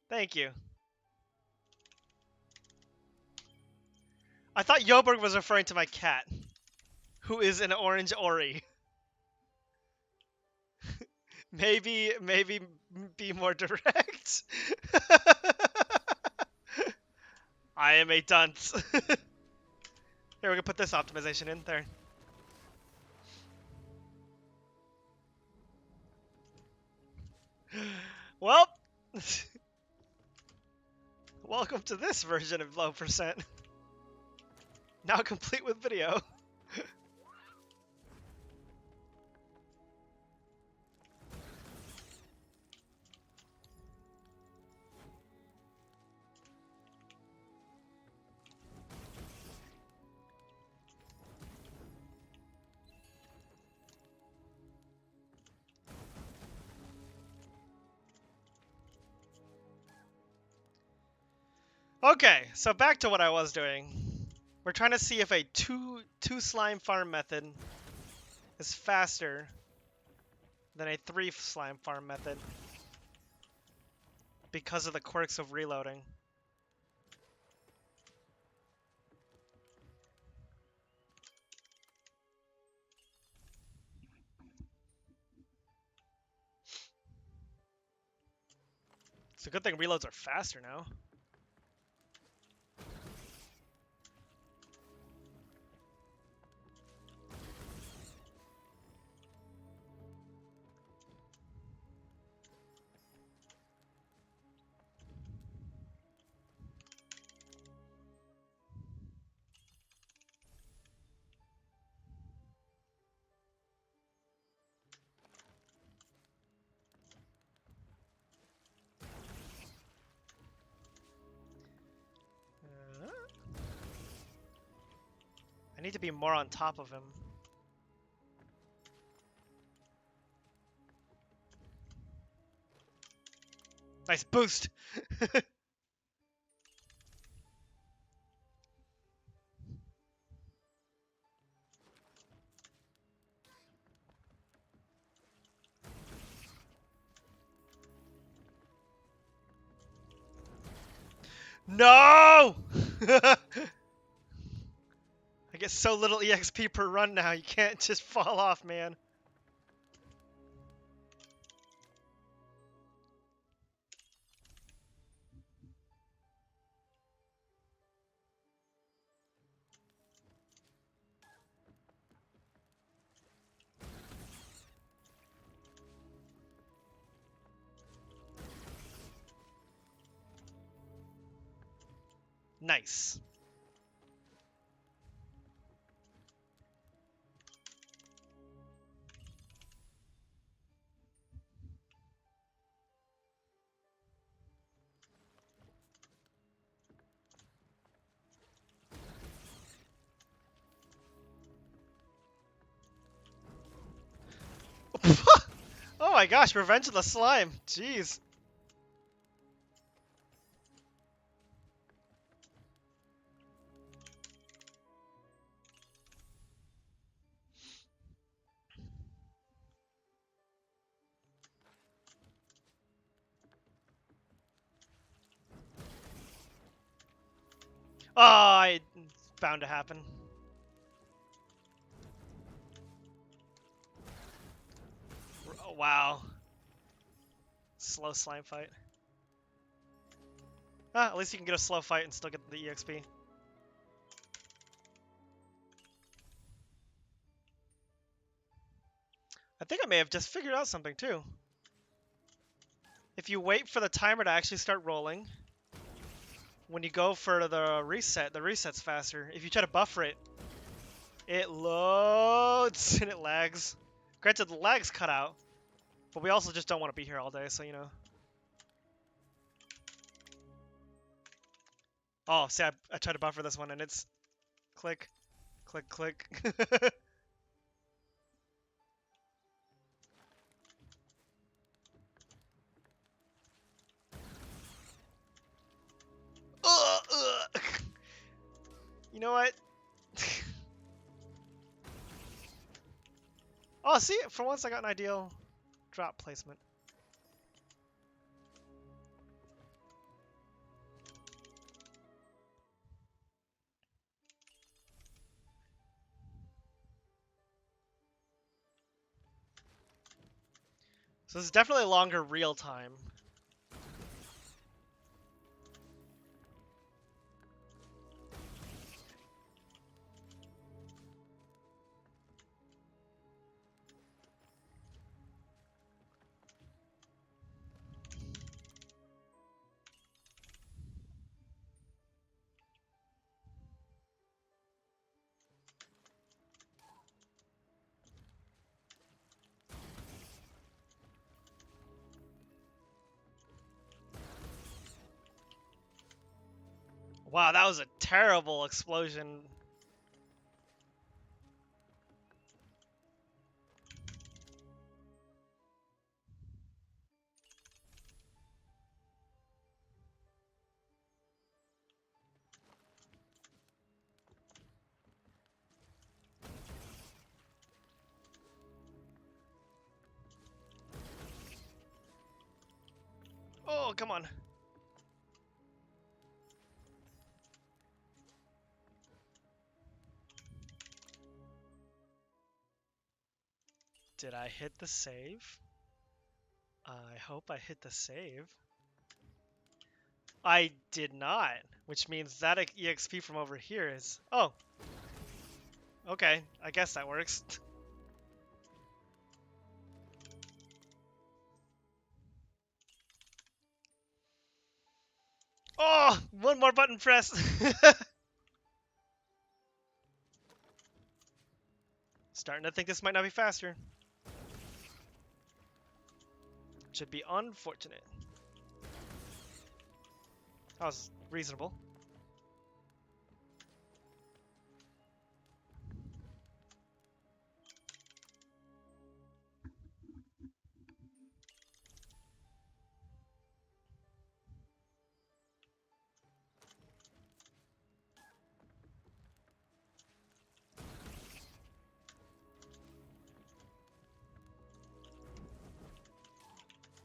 Thank you. I thought Yoberg was referring to my cat, who is an orange Ori. Maybe be more direct. I am a dunce. Here, we can put this optimization in there. Well, welcome to this version of low percent. Now complete with video. Okay, so back to what I was doing. We're trying to see if a two slime farm method is faster than a 3 slime farm method because of the quirks of reloading. It's a good thing reloads are faster now. I need to be more on top of him. Nice boost! No! I get so little EXP per run now, you can't just fall off, man. Nice. Oh my gosh, Revenge of the Slime. Jeez. Oh, it's bound to happen. Oh, wow. Slow slime fight. Ah, at least you can get a slow fight and still get the EXP. I think I may have just figured out something too. If you wait for the timer to actually start rolling, when you go for the reset's faster. If you try to buffer it, it loads and it lags. Granted, the lag's cut out, but we also just don't want to be here all day, so you know. Oh, see, I tried to buffer this one and it's click, click, click. Ugh. You know what? Oh, see, for once I got an ideal drop placement. So this is definitely longer real time. Wow, that was a terrible explosion. Oh, come on. Did I hit the save? I hope I hit the save. I did not, which means that EXP from over here is... Oh. Okay, I guess that works. Oh, one more button press. Starting to think this might not be faster. Should be unfortunate. That was reasonable.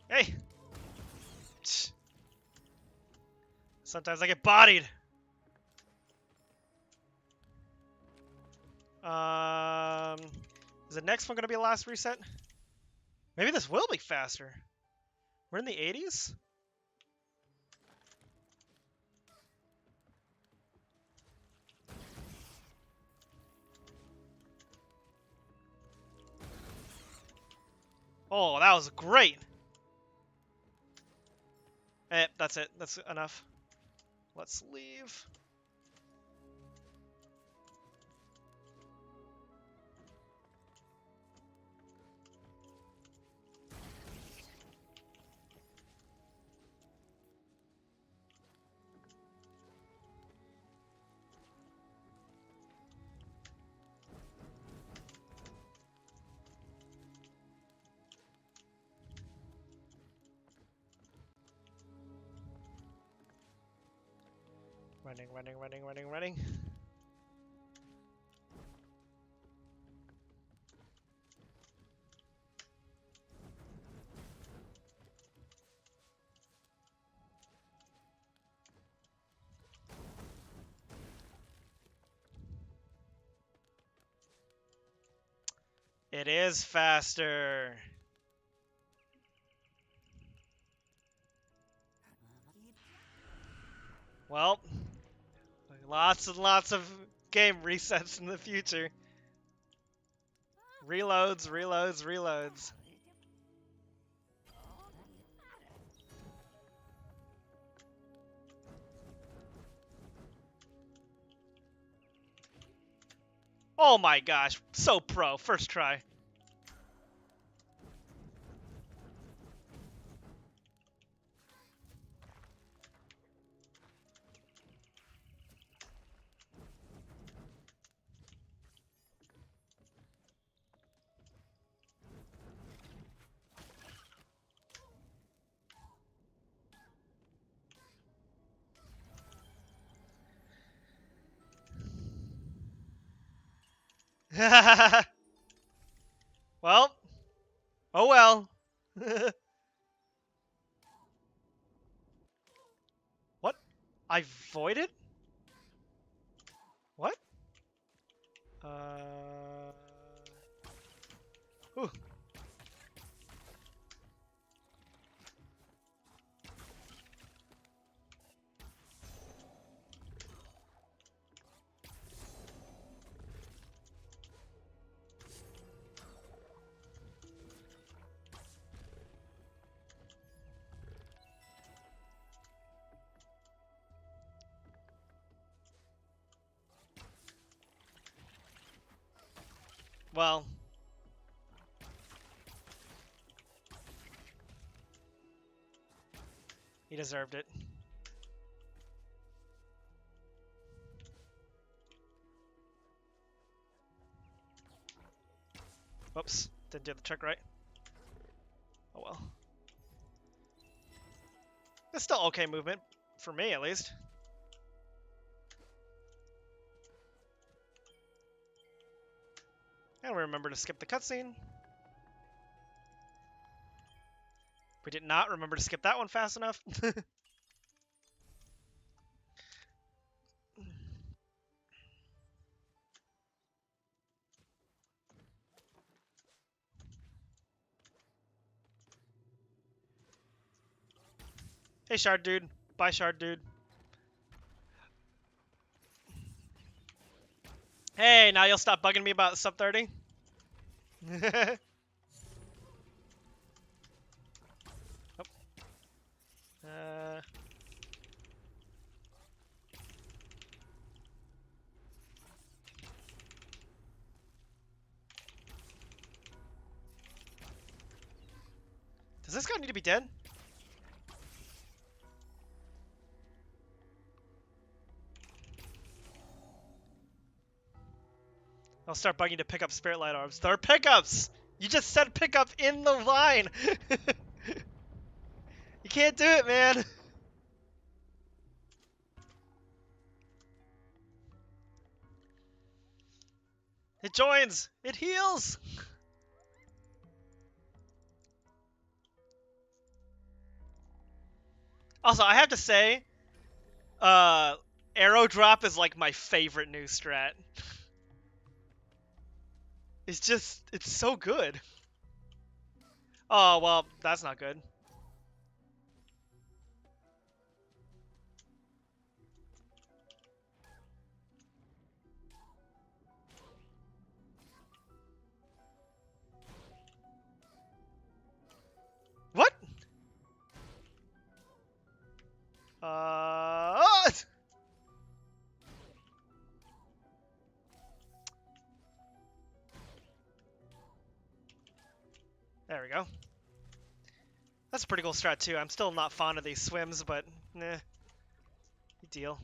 Hey! Sometimes I get bodied. Is the next one going to be a last reset? Maybe this will be faster. We're in the 80s? Oh, that was great. Eh, that's it. That's enough. Let's leave. Running, running, running, running, running. It is faster. Well, lots and lots of game resets in the future. Reloads, reloads, reloads. Oh my gosh, so pro, first try. Well, oh well. What? I voided? What? Ooh. Well, he deserved it. Whoops, didn't do the trick right. Oh well. It's still okay movement, for me at least. And we remember to skip the cutscene. We did not remember to skip that one fast enough. Hey, Shard Dude. Bye, Shard Dude. Hey, now you'll stop bugging me about sub 30? Oh. Does this guy need to be dead? I'll start bugging to pick up Spirit Light Orbs. There are pickups! You just said pickup in the line! You can't do it, man! It joins! It heals! Also, I have to say, Arrow Drop is like my favorite new strat. It's just, it's so good. Oh, well, that's not good. What? Oh! There we go. That's a pretty cool strat too. I'm still not fond of these swims, but nah, good deal.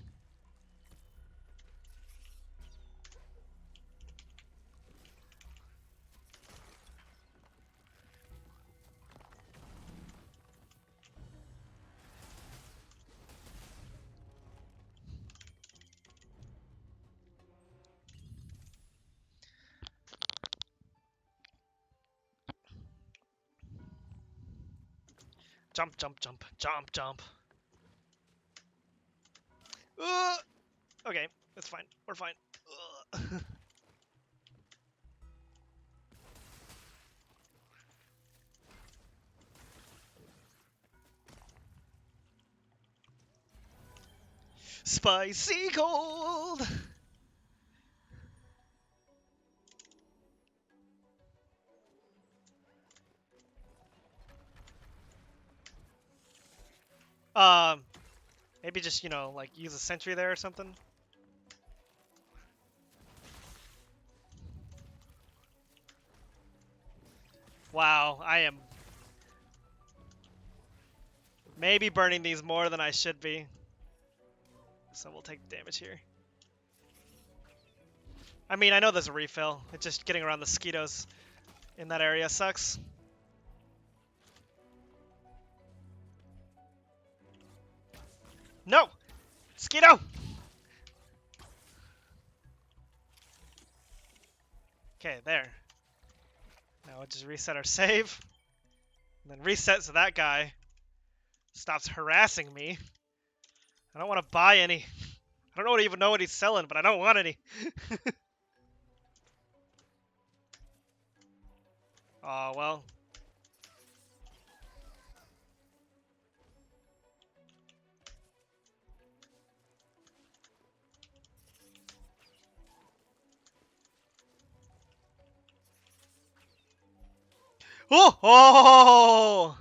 Jump, jump, jump, jump, jump. Okay, that's fine. We're fine. Spicy cold! Maybe just, you know, like use a sentry there or something. Wow, I am maybe burning these more than I should be. So we'll take damage here. I mean, I know there's a refill. It's just getting around the Skeetos in that area sucks. No! Skeeto! Okay, there. Now we'll just reset our save. And then reset so that guy stops harassing me. I don't want to buy any. I don't even know what he's selling, but I don't want any. Oh, well. Oh! Oh!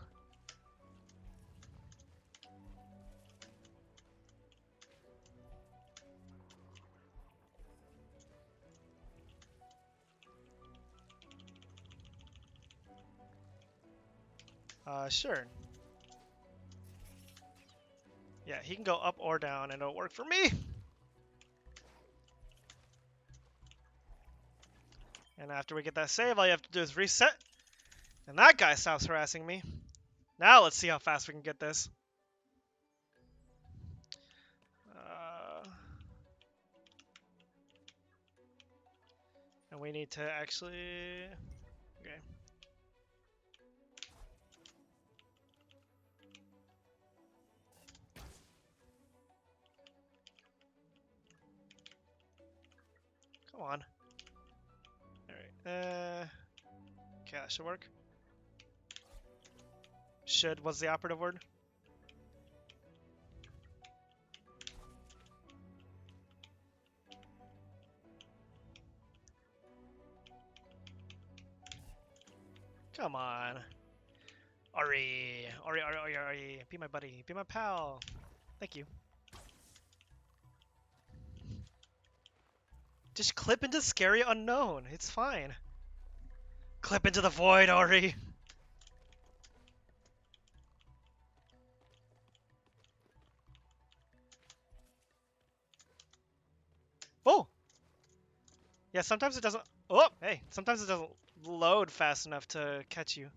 Sure. Yeah, he can go up or down and it'll work for me. And after we get that save, all you have to do is reset. And that guy stops harassing me. Now let's see how fast we can get this. And we need to actually... Okay. Come on. Alright. Okay, that should work. Should was the operative word. Come on. Ori. Ori, Ori, Ori, Ori. Be my buddy. Be my pal. Thank you. Just clip into scary unknown. It's fine. Clip into the void, Ori. Oh! Yeah, sometimes it doesn't... Oh, hey. Sometimes it doesn't load fast enough to catch you.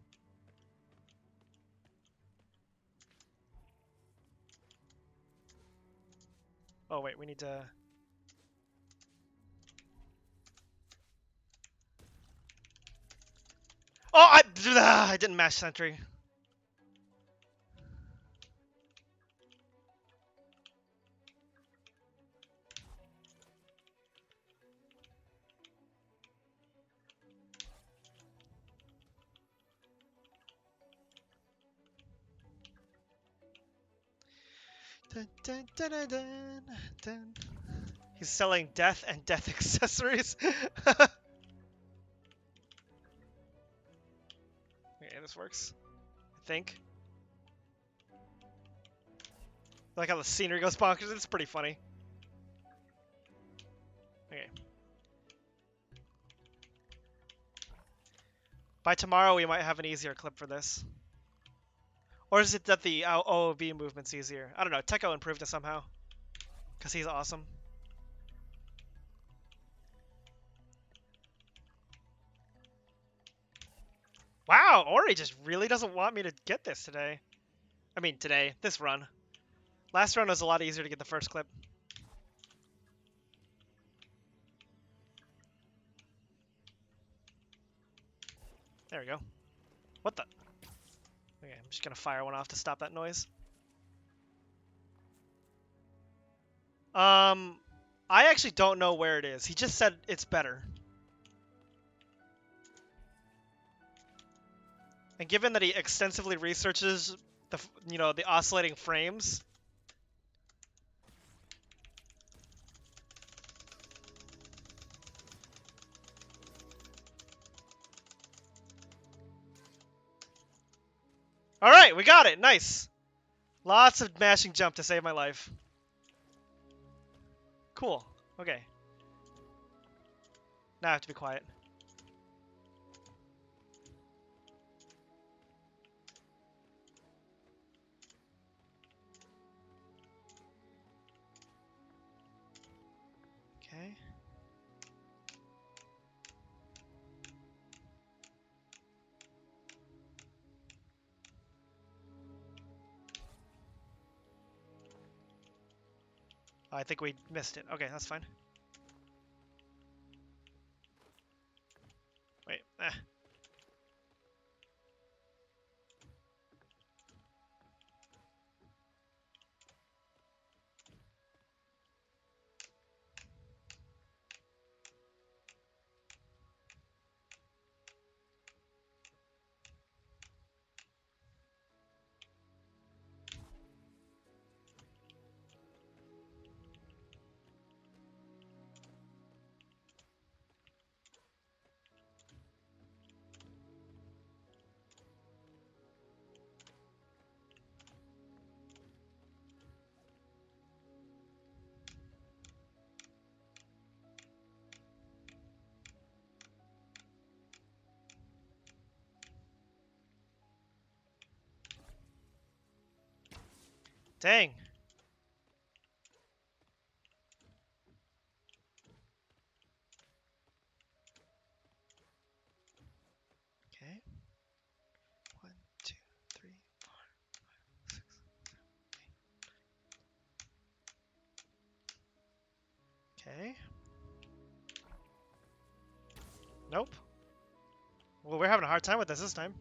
Oh, wait. We need to... Oh, I didn't mash sentry. Dun, dun, dun, dun, dun, dun. He's selling death and death accessories. Okay, this works. I think. I like how the scenery goes bonkers. It's pretty funny. Okay. By tomorrow, we might have an easier clip for this. Or is it that the OOB movement's easier? I don't know. Tekko improved it somehow. Because he's awesome. Wow, Ori just really doesn't want me to get this today. I mean, today. This run. Last run was a lot easier to get the first clip. There we go. What the? Okay, I'm just going to fire one off to stop that noise. I actually don't know where it is. He just said it's better. And given that he extensively researches the oscillating frames. All right, we got it. Nice. Lots of mashing jump to save my life. Cool. Okay. Now I have to be quiet. Okay. Oh, I think we missed it. Okay, that's fine. Wait. Dang. Okay. 1, 2, 3, 4, 5, 6, 7, 8. Okay. Nope. Well, we're having a hard time with this time.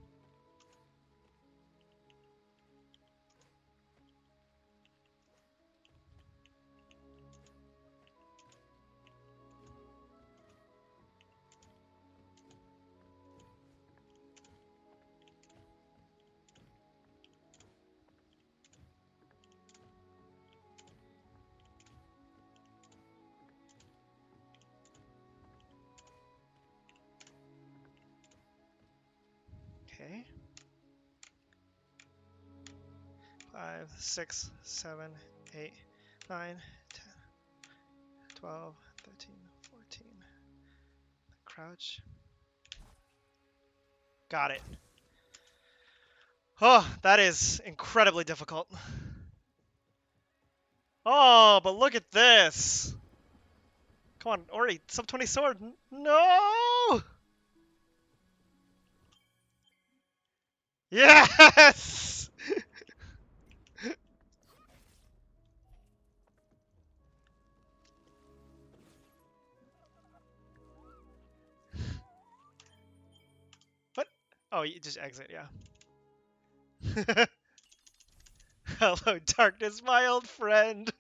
Okay. 5, 6, 7, 8, 9, 10, 12, 13, 14. Crouch. Got it. Oh, that is incredibly difficult. Oh, but look at this. Come on, Ori, sub 20 sword. No! Yes! What? Oh, you just exit, yeah. Hello, darkness, my old friend.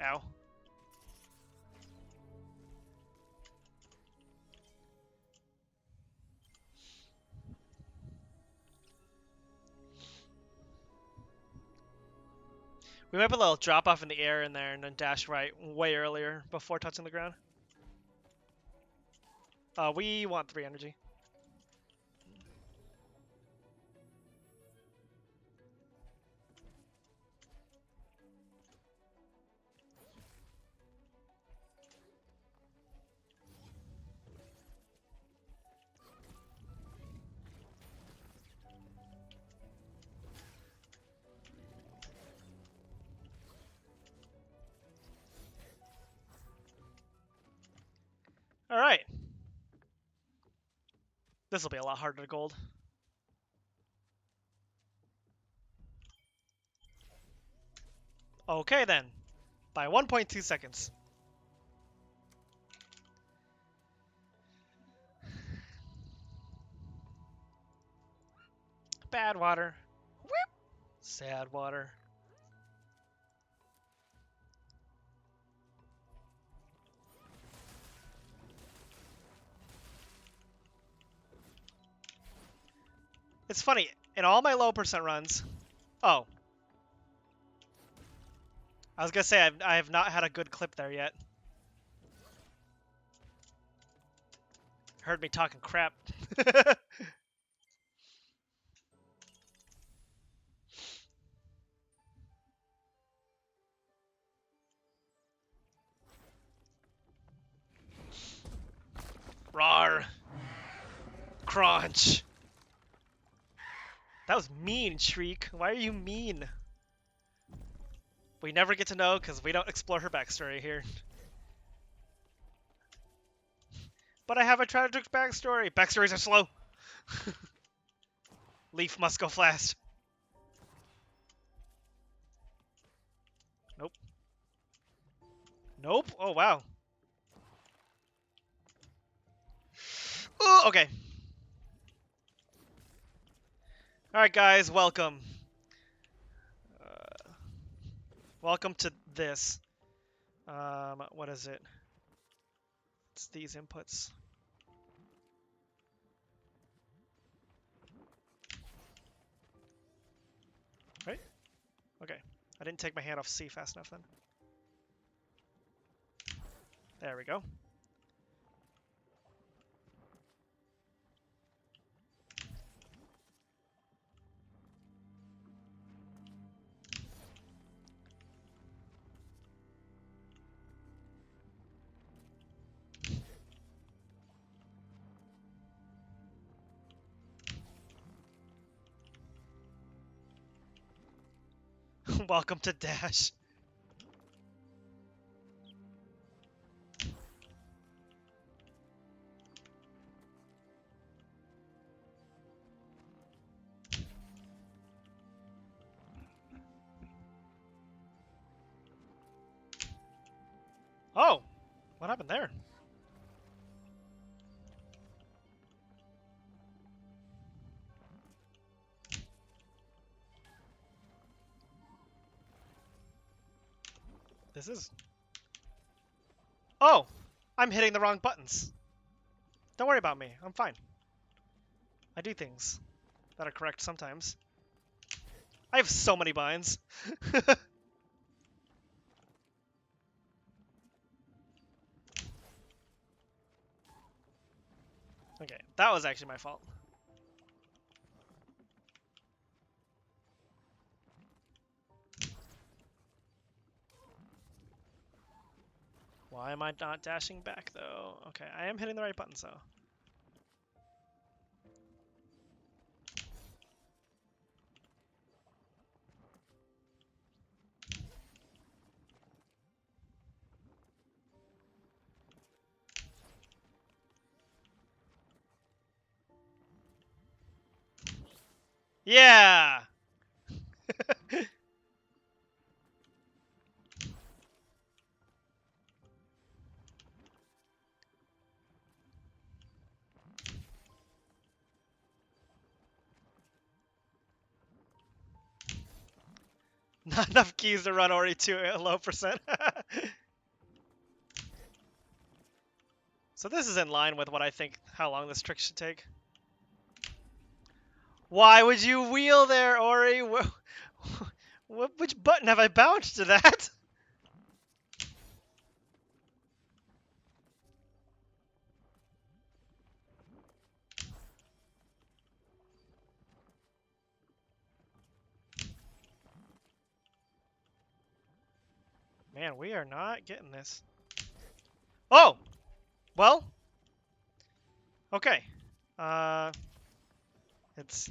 Ow. We might put a little drop off in the air in there and then dash right way earlier before touching the ground. We want 3 energy. Alright. This will be a lot harder to gold. Okay then. By 1.2 seconds. Bad water. Whip. Sad water. It's funny, in all my low percent runs... Oh. I was gonna say, I have not had a good clip there yet. Heard me talking crap. Rawr. Crunch. That was mean, Shriek. Why are you mean? We never get to know because we don't explore her backstory here. But I have a tragic backstory. Backstories are slow. Leaf must go fast. Nope. Nope. Oh, wow. Ooh, okay. Alright, guys. Welcome. Welcome to this. What is it? It's these inputs. Right? Okay. I didn't take my hand off C fast enough then. There we go. Welcome to Dash. Oh, what happened there? This is... Oh! I'm hitting the wrong buttons. Don't worry about me. I'm fine. I do things that are correct sometimes. I have so many binds. Okay, that was actually my fault. Why am I not dashing back, though? Okay, I am hitting the right buttons, though. Yeah! Not enough keys to run Ori to a low percent. So this is in line with what I think how long this trick should take. Why would you wheel there, Ori? Which button have I bounced to that? Man, we are not getting this. Oh! Well. Okay. It's...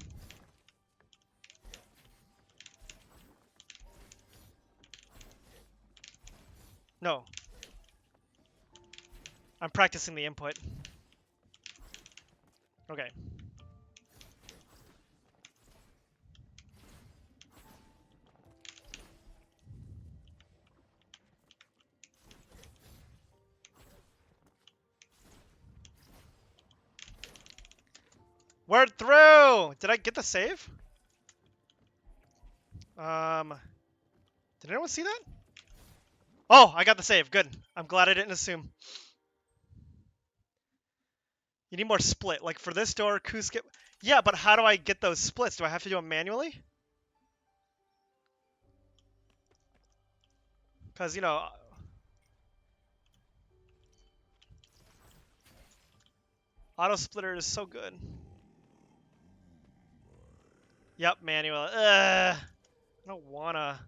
No. I'm practicing the input. Okay. Word through! Did I get the save? Did anyone see that? Oh, I got the save. Good. I'm glad I didn't assume. You need more split. Like for this door, skip. Yeah, but how do I get those splits? Do I have to do them manually? Because, you know... Auto splitter is so good. Yep, manual. I don't wanna.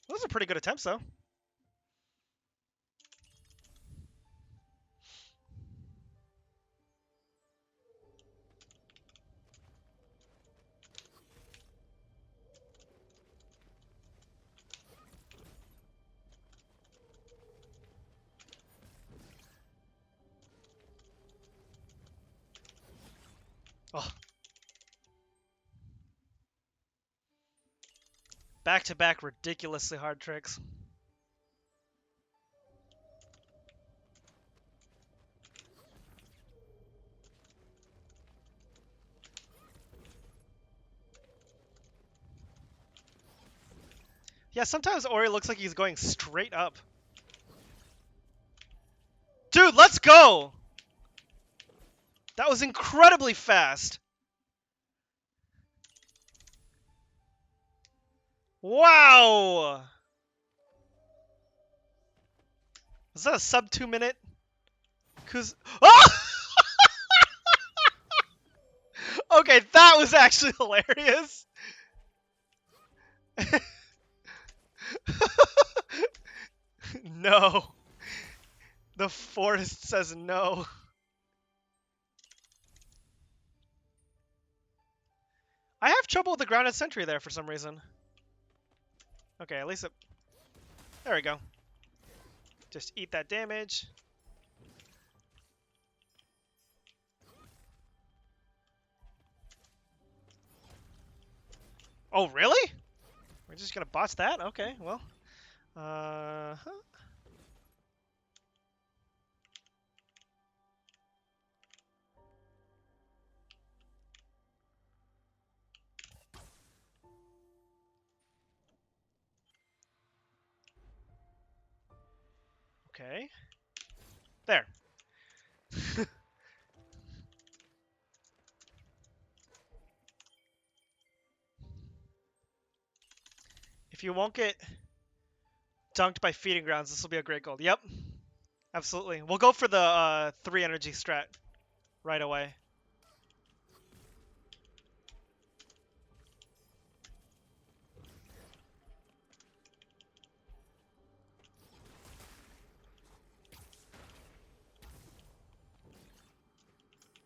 Those are pretty good attempts, though. Oh. Back-to-back ridiculously hard tricks. Yeah, sometimes Ori looks like he's going straight up. Dude, let's go! That was incredibly fast. Wow! Was that a sub 2 minute? Oh! Okay, that was actually hilarious. No. The forest says no. I have trouble with the grounded sentry there for some reason. Okay, at least it... There we go. Just eat that damage. Oh, really? We're just gonna botch that? Okay, well. Huh. Okay. There. If you won't get dunked by feeding grounds, this will be a great gold. Yep. Absolutely. We'll go for the 3 energy strat right away.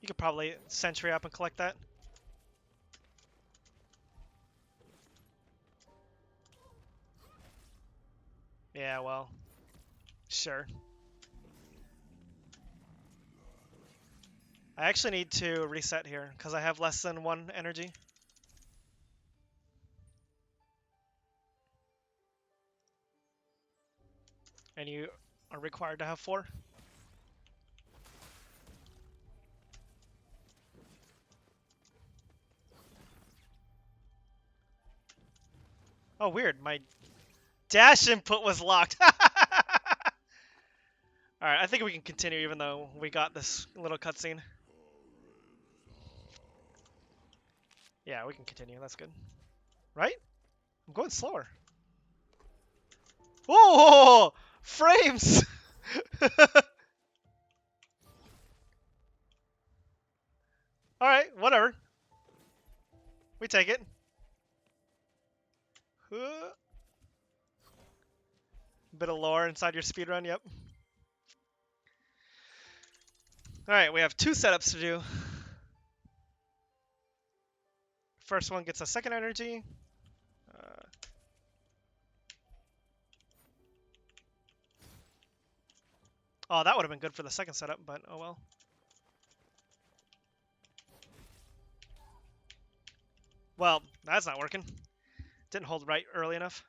You could probably sentry up and collect that. Yeah, well, sure. I actually need to reset here because I have less than 1 energy. And you are required to have 4. Oh, weird. My dash input was locked. Alright, I think we can continue even though we got this little cutscene. Yeah, we can continue. That's good. Right? I'm going slower. Whoa! Frames! Alright, whatever. We take it. Bit of lore inside your speedrun, yep. Alright, we have 2 setups to do. First one gets a 2nd energy. Oh, that would have been good for the 2nd setup, but oh well. Well, that's not working. Didn't hold right early enough.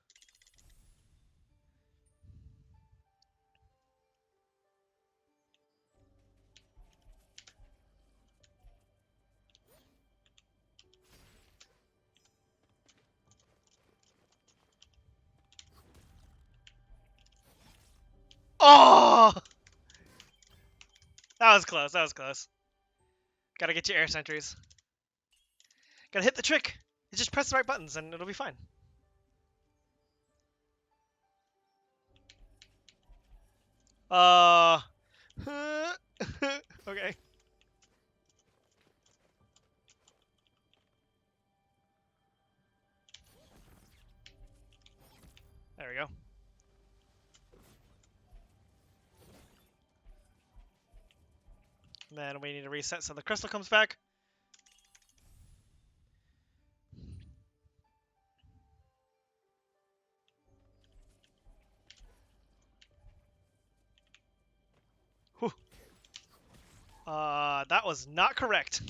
Oh! That was close, that was close. Gotta get your air sentries. Gotta hit the trick. You just press the right buttons and it'll be fine. Okay. There we go. And then we need to reset so the crystal comes back. Whew. That was not correct.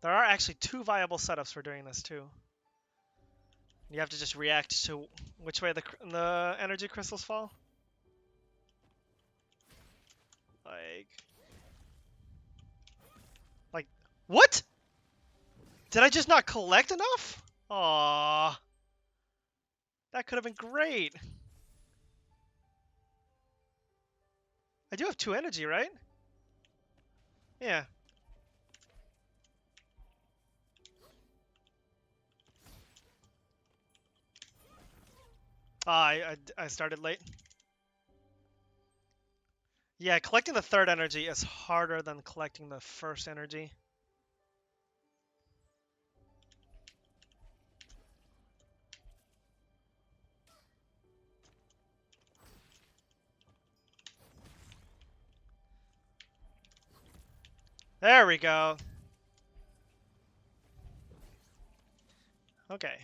There are actually 2 viable setups for doing this too. You have to just react to which way the energy crystals fall. Like, what? Did I just not collect enough? Aww. That could have been great. I do have 2 energy, right? Yeah. I started late. Yeah, collecting the 3rd energy is harder than collecting the 1st energy. There we go. Okay.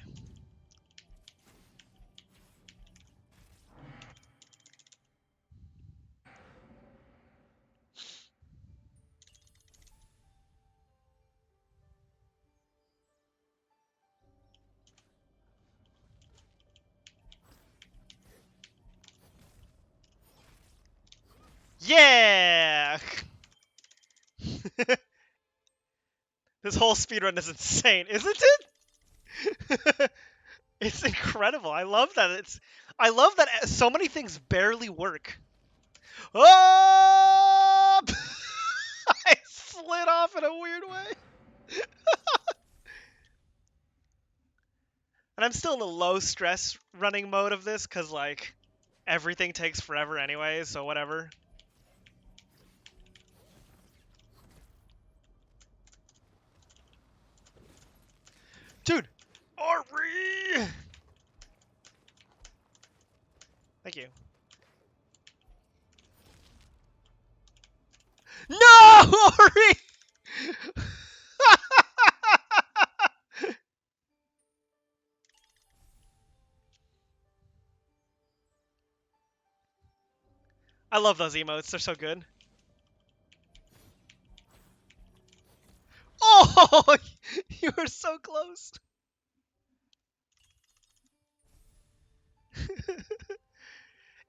Yeah! This whole speedrun is insane, isn't it? It's incredible. I love that. I love that so many things barely work. Oh! I slid off in a weird way. And I'm still in the low stress running mode of this because, like, everything takes forever anyway, so whatever. Dude! Ori! Thank you. No! Ori! I love those emotes. They're so good. Oh! You were so close.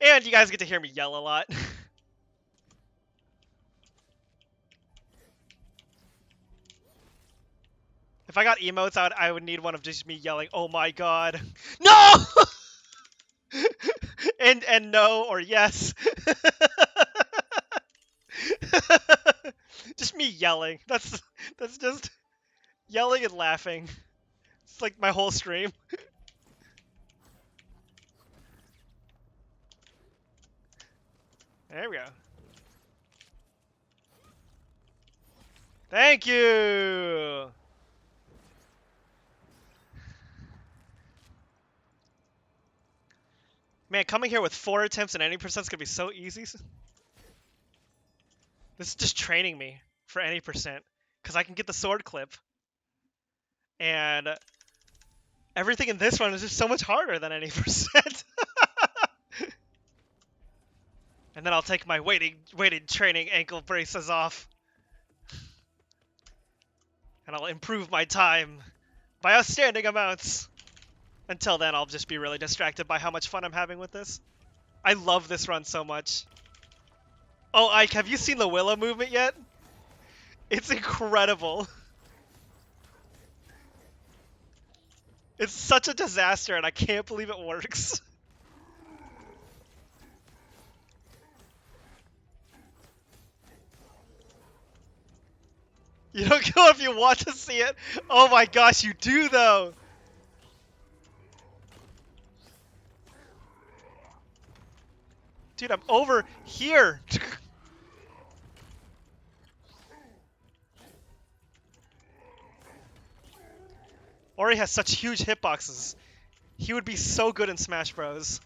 And you guys get to hear me yell a lot. If I got emotes out, I would need one of just me yelling, "Oh my god." No! and no or yes. Just me yelling. That's just yelling and laughing. It's like my whole stream. There we go. Thank you. Man, coming here with 4 attempts and any percent is gonna be so easy. This is just training me for any percent, because I can get the sword clip, and everything in this one is just so much harder than any percent. And then I'll take my weighted training ankle braces off, and I'll improve my time by outstanding amounts. Until then, I'll just be really distracted by how much fun I'm having with this. I love this run so much. Oh, Ike, have you seen the Willow movement yet? It's incredible. It's such a disaster, and I can't believe it works. You don't go if you want to see it. Oh my gosh, you do though. Dude, I'm over here. Ori has such huge hitboxes. He would be so good in Smash Bros.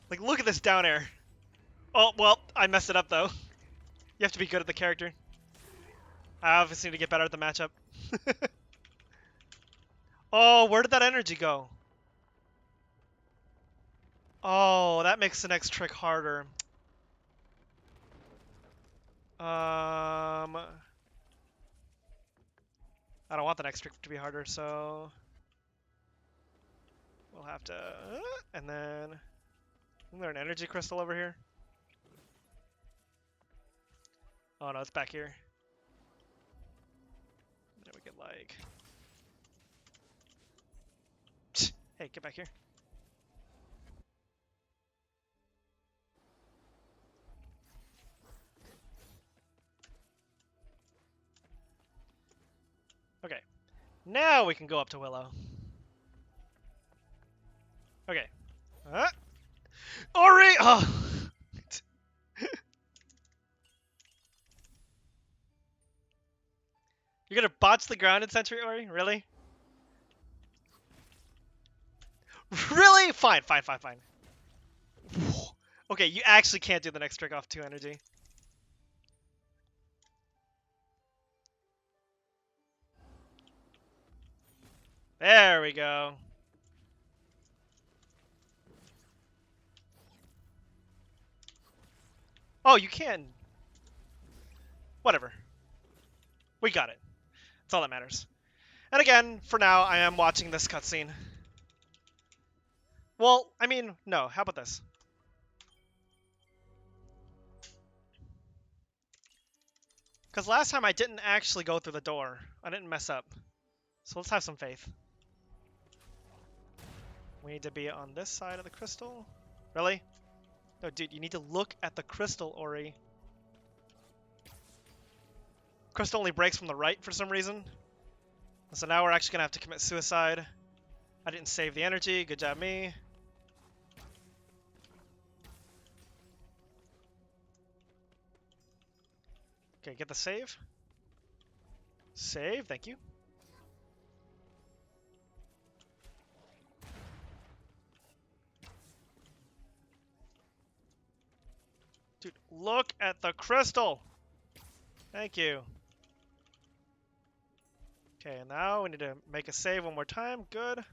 Like, look at this down air. Oh, well, I messed it up though. You have to be good at the character. I obviously need to get better at the matchup. Oh, where did that energy go? Oh, that makes the next trick harder. I don't want the next trick to be harder, so we'll have to. And then, isn't there an energy crystal over here? Oh no, it's back here. Then we could like. Hey, get back here. Okay. Now we can go up to Willow. Okay. Ori! Oh! You're gonna botch the grounded sentry, Ori? Really? Really? Fine, fine, fine, fine. Okay, you actually can't do the next trick off 2 energy. There we go. Oh, you can. Whatever. We got it. That's all that matters. And again, for now, I am watching this cutscene. Well, I mean, no. How about this? Because last time I didn't actually go through the door. I didn't mess up. So let's have some faith. We need to be on this side of the crystal. Really? No, dude, you need to look at the crystal, Ori. Crystal only breaks from the right for some reason. So now we're actually going to have to commit suicide. I didn't save the energy. Good job, me. Okay, get the save. Save, thank you. Dude, look at the crystal! Thank you. Okay, now we need to make a save one more time. Good.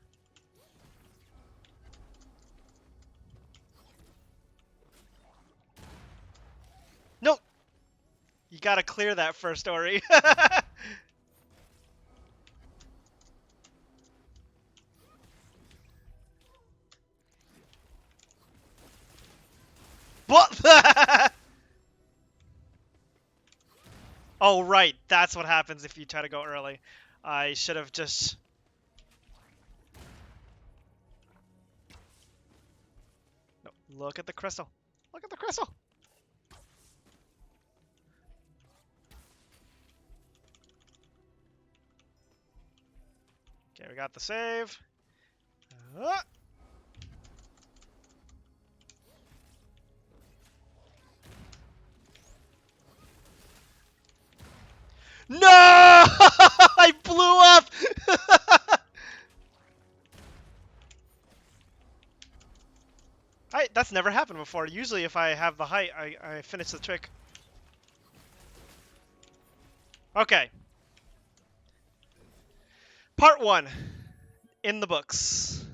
Nope! You gotta clear that first, Ori. What? Oh, right. That's what happens if you try to go early. I should have just... No, look at the crystal. Look at the crystal! Okay, we got the save. Uh, No! I blew up! That's never happened before. Usually if I have the height, I finish the trick. Okay. Part 1. In the books.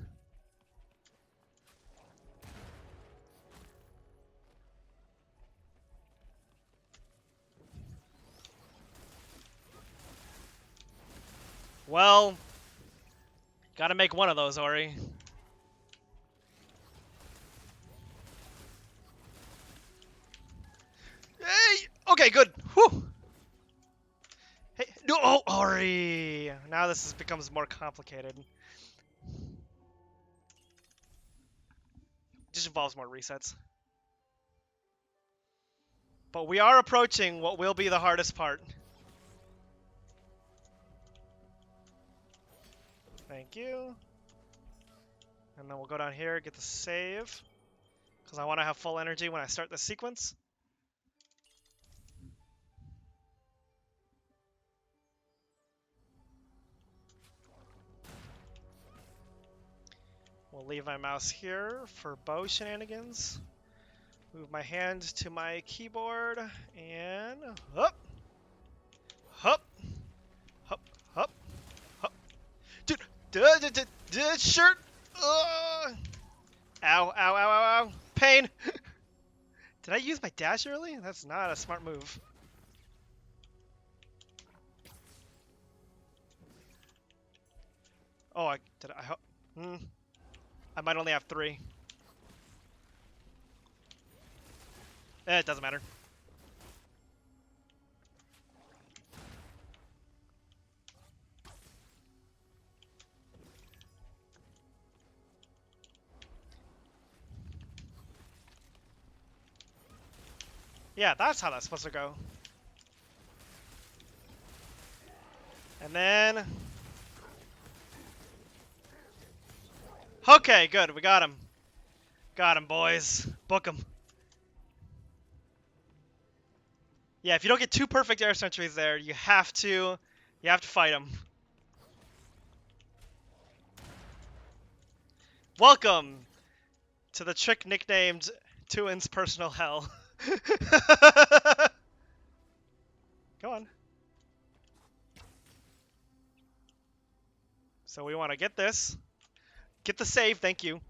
Well, gotta make one of those, Ori. Hey! Okay, good. Whew. Hey, no, oh, Ori! Now becomes more complicated. Just involves more resets. But we are approaching what will be the hardest part. Thank you. And then we'll go down here, get the save. Because I want to have full energy when I start the sequence. We'll leave my mouse here for bow shenanigans. Move my hand to my keyboard and up, up, up, up, up. Dude, shirt. Ow, ow, ow, ow, ow. Pain. Did I use my dash early? That's not a smart move. Oh, I hope. I might only have 3. It doesn't matter. Yeah, that's how that's supposed to go. And then... Okay, good. We got him. Got him, boys. Book him. Yeah, if you don't get 2 perfect air sentries there, you have to fight him. Welcome to the trick nicknamed Tuin's personal hell. Go on. So we want to get this. Get the save, thank you.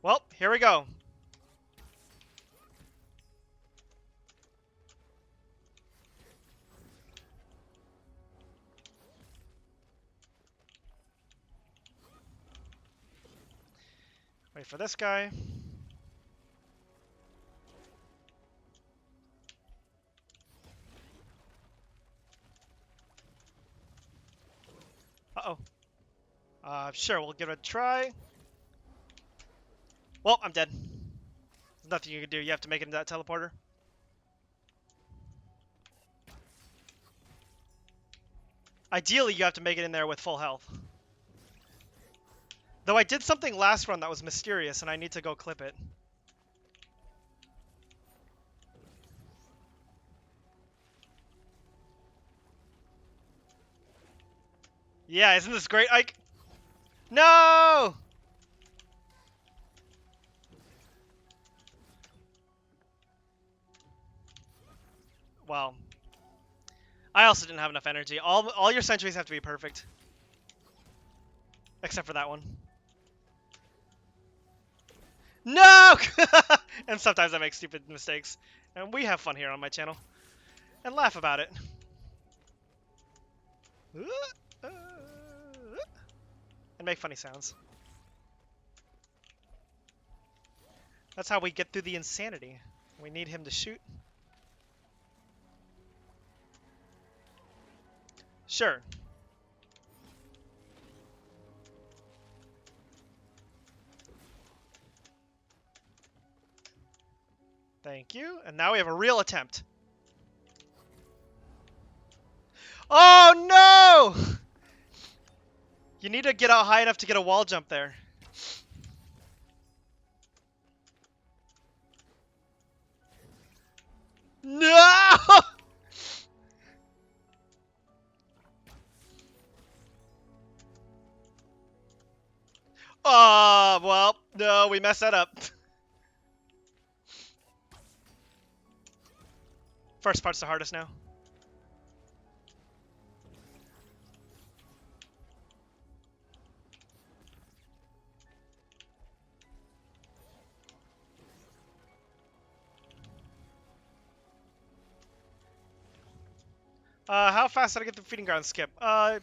Well, here we go. Wait for this guy. Uh-oh. Sure, we'll give it a try. Well, I'm dead. There's nothing you can do. You have to make it into that teleporter. Ideally, you have to make it in there with full health. Though I did something last run that was mysterious, and I need to go clip it. Yeah, isn't this great, Ike? No! Well, I also didn't have enough energy. All your sentries have to be perfect. Except for that one. No! And sometimes I make stupid mistakes. And we have fun here on my channel. And laugh about it. And make funny sounds. That's how we get through the insanity. We need him to shoot. Sure. Thank you. And now we have a real attempt. Oh no! You need to get out high enough to get a wall jump there. No! Oh, well, no, we messed that up. First part's the hardest now. How fast did I get the feeding ground skip? Oh,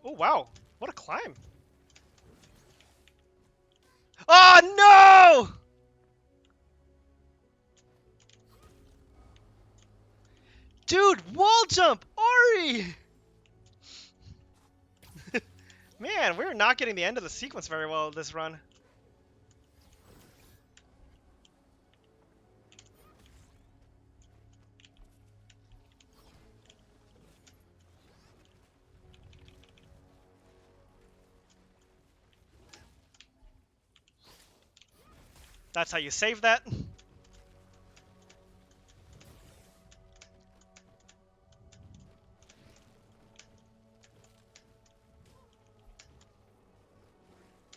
wow. What a climb. Oh, no! Dude, wall jump! Ori! Man, we're not getting the end of the sequence very well this run. That's how you save that.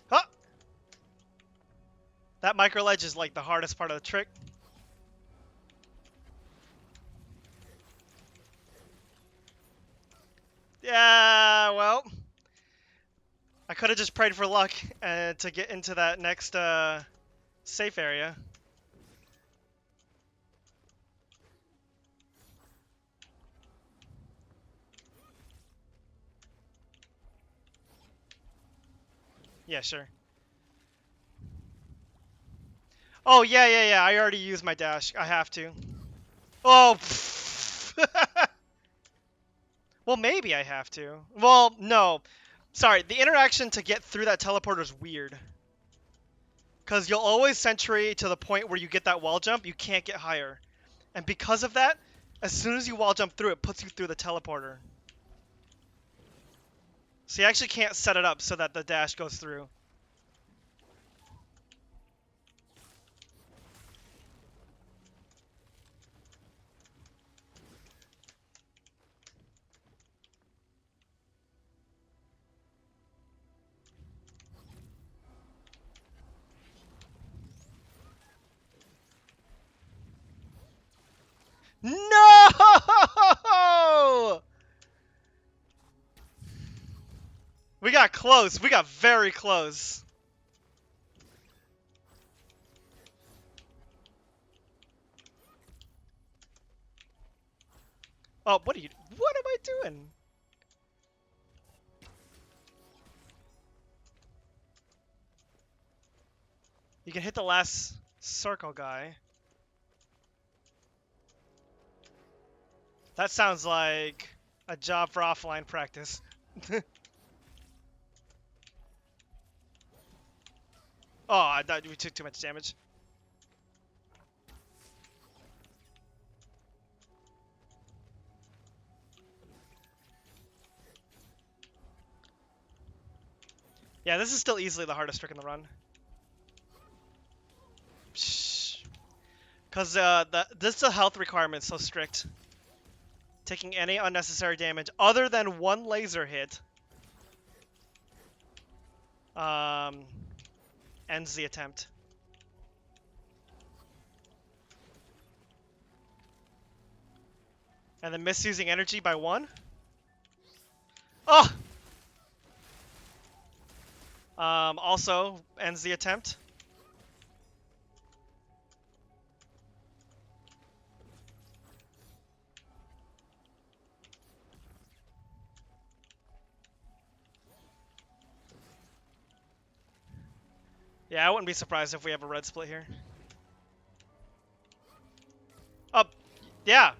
Huh! That micro ledge is like the hardest part of the trick. Yeah, well, I could have just prayed for luck to get into that next safe area. Yeah, sure. Oh, yeah. I already used my dash. I have to. Oh, well, maybe I have to. Well, no. Sorry, the interaction to get through that teleporter is weird. Because you'll always sentry to the point where you get that wall jump, you can't get higher. And because of that, as soon as you wall jump through, it puts you through the teleporter. So you actually can't set it up so that the dash goes through. close. We got very close. Oh, what am I doing? You can hit the last circle guy. That sounds like a job for offline practice. Oh, I thought we took too much damage. Yeah, this is still easily the hardest trick in the run. Because this health requirement is so strict. Taking any unnecessary damage other than one laser hit ends the attempt. And then misusing energy by 1. Oh! Also ends the attempt. Yeah, I wouldn't be surprised if we have a red split here. Oh, yeah.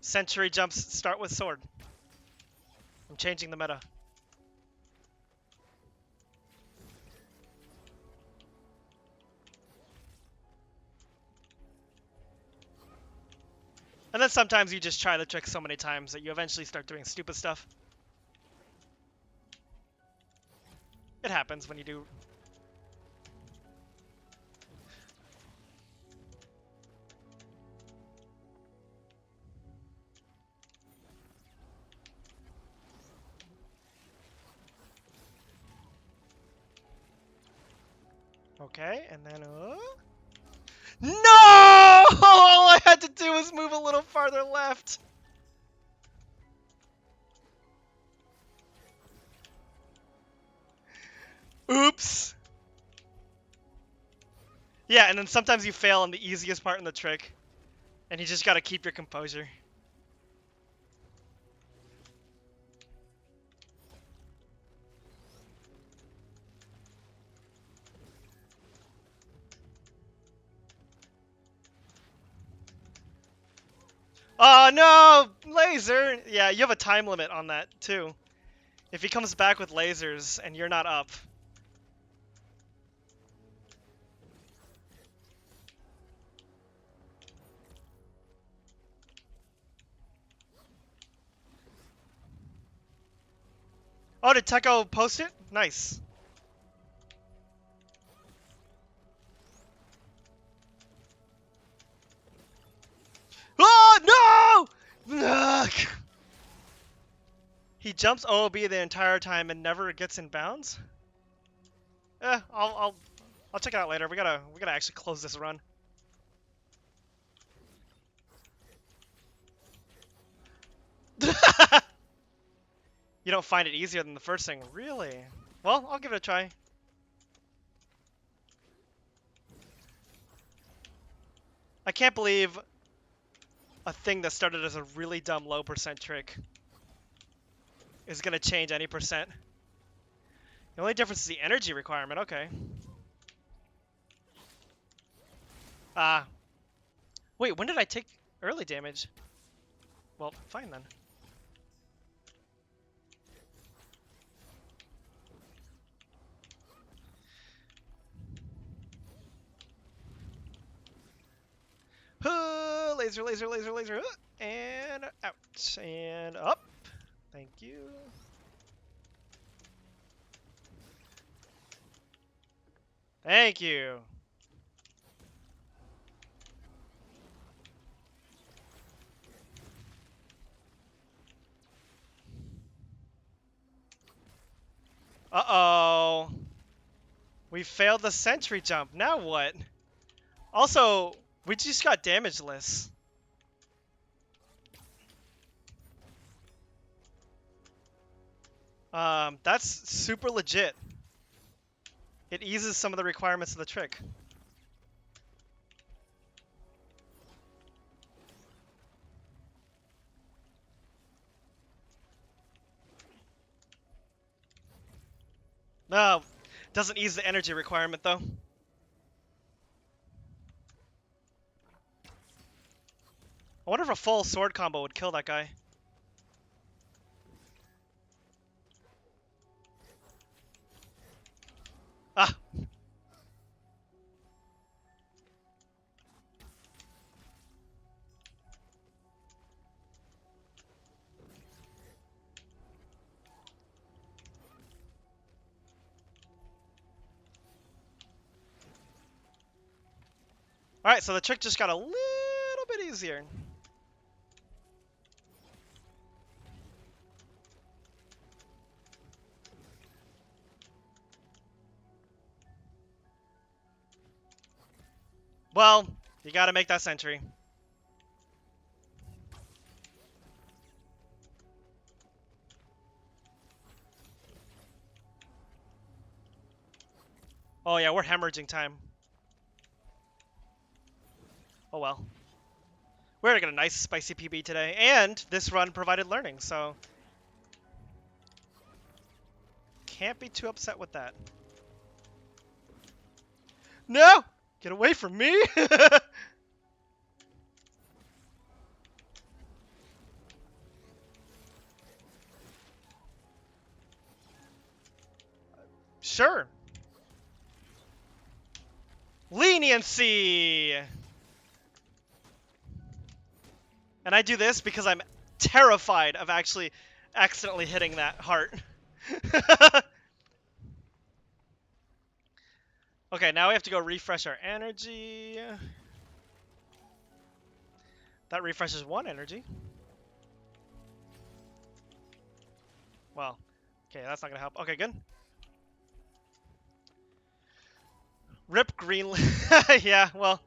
Century jumps start with sword. I'm changing the meta. And then sometimes you just try the trick so many times that you eventually start doing stupid stuff. It happens when you do. Okay, and then no! All I had to do was move a little farther left. Oops. Yeah, and then sometimes you fail on the easiest part in the trick, and you just gotta keep your composure. Oh no! Laser! Yeah, you have a time limit on that too. If he comes back with lasers and you're not up. Oh, did Tekko post it? Nice. Oh no! Ugh. He jumps OOB the entire time and never gets in bounds. I'll check it out later. We gotta actually close this run. You don't find it easier than the first thing, really? Well, I'll give it a try. I can't believe a thing that started as a really dumb low percent trick is gonna change any percent. The only difference is the energy requirement. Okay. Wait, when did I take early damage? Well, fine then. Laser, laser, laser, laser. And out. And up. Thank you. Thank you. Uh-oh. We failed the sentry jump. Now what? Also, we just got damageless. That's super legit. It eases some of the requirements of the trick. No, doesn't ease the energy requirement though. I wonder if a full sword combo would kill that guy. Ah! Alright, so the trick just got a little bit easier. Well, you gotta make that sentry. Oh yeah, we're hemorrhaging time. Oh well. We're gonna get a nice spicy PB today, and this run provided learning, so can't be too upset with that. No! Get away from me! Sure. Leniency! And I do this because I'm terrified of actually accidentally hitting that heart. Okay, now we have to go refresh our energy. That refreshes one energy. Well, okay, that's not gonna help. Okay, good. Rip green. Yeah, well.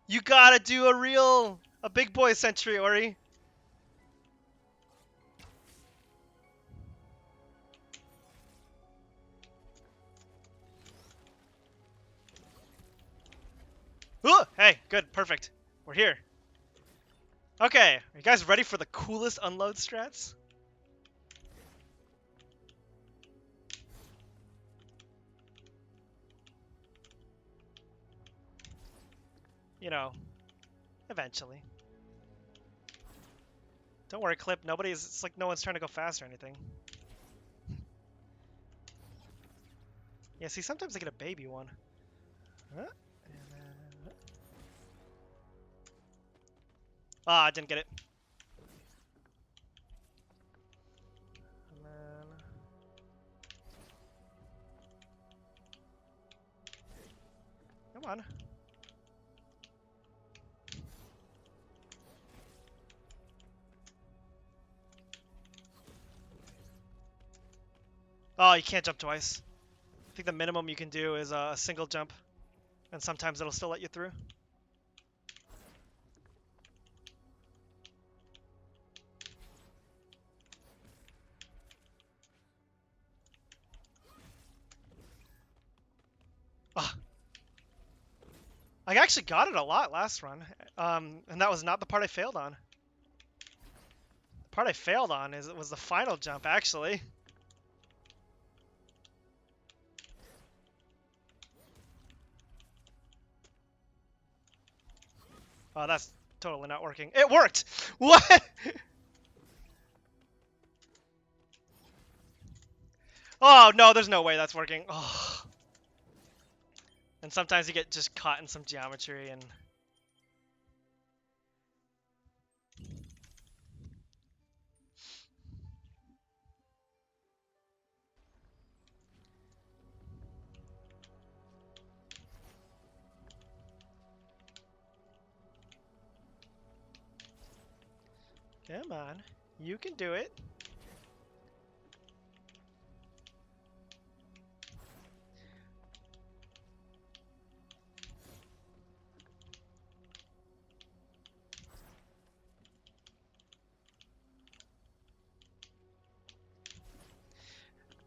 You gotta do a big boy sentry, Ori. Ooh, hey, good, perfect. We're here. Okay, are you guys ready for the coolest unload strats? You know, eventually. Don't worry, Clip. It's like no one's trying to go fast or anything. Yeah, see, sometimes I get a baby one. Huh? Ah, I didn't get it. And then... Come on. Oh, you can't jump twice. I think the minimum you can do is a single jump. And sometimes it'll still let you through. Ah. I actually got it a lot last run. And that was not the part I failed on. The part I failed on was the final jump, actually. Oh, that's totally not working. It worked! What? Oh, no, there's no way that's working. Oh. And sometimes you get just caught in some geometry and... Come on. You can do it.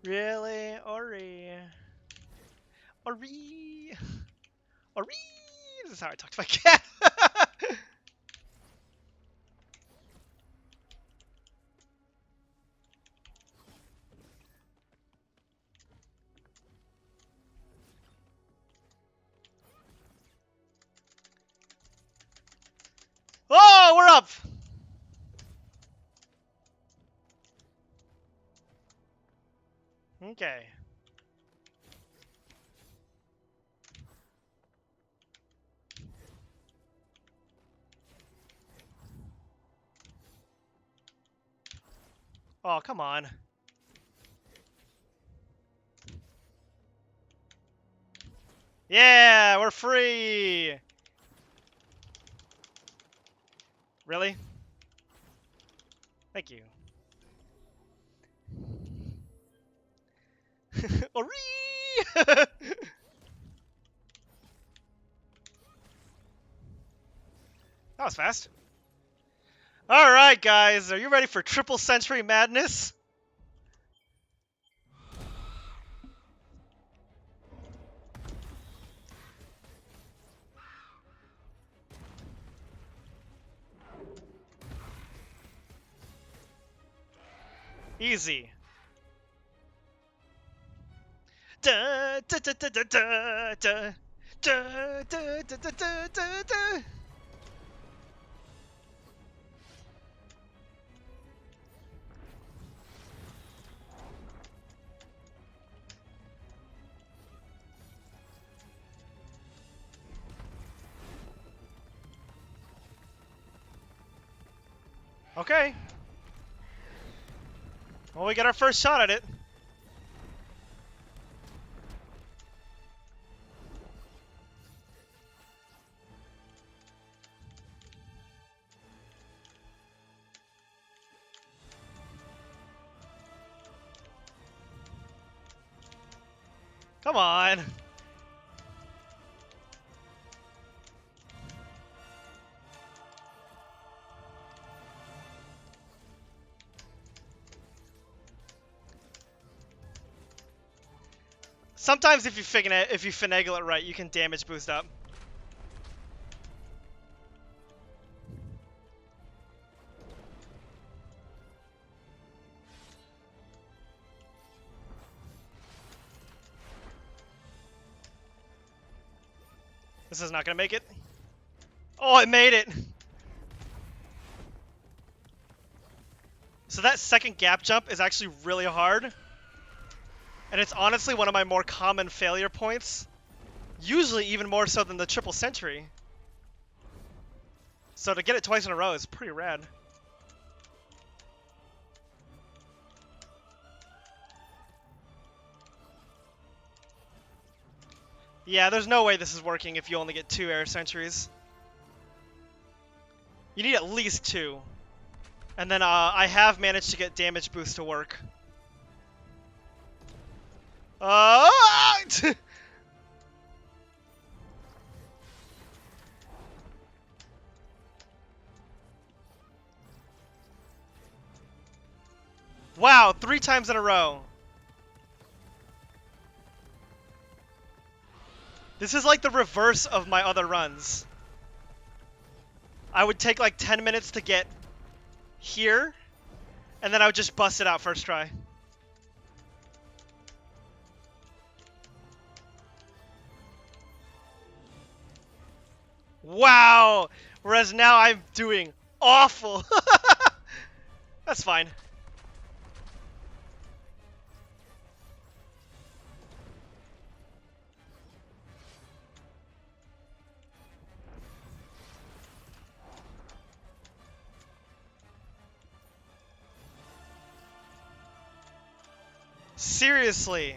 Really? Ori. Ori. Ori. This is how I talk to my cat. Oh, we're up. Okay. Oh, come on. Yeah, we're free. Really? Thank you. Ori! That was fast. Alright, guys. Are you ready for triple century madness? Easy. Da, da, da, da, da, da, da. Da, da, da, da, da, da, da. Okay. Well, we got our first shot at it. Come on. Sometimes if you finagle it right, you can damage boost up. This is not gonna make it. Oh, it made it! So that second gap jump is actually really hard. And it's honestly one of my more common failure points. Usually even more so than the triple century. So to get it twice in a row is pretty rad. Yeah, there's no way this is working if you only get 2 air centuries. You need at least 2. And then I have managed to get damage boost to work. Wow, 3 times in a row. This is like the reverse of my other runs. I would take like 10 minutes to get here, and then I would just bust it out first try. Wow! Whereas now I'm doing awful. That's fine. Seriously.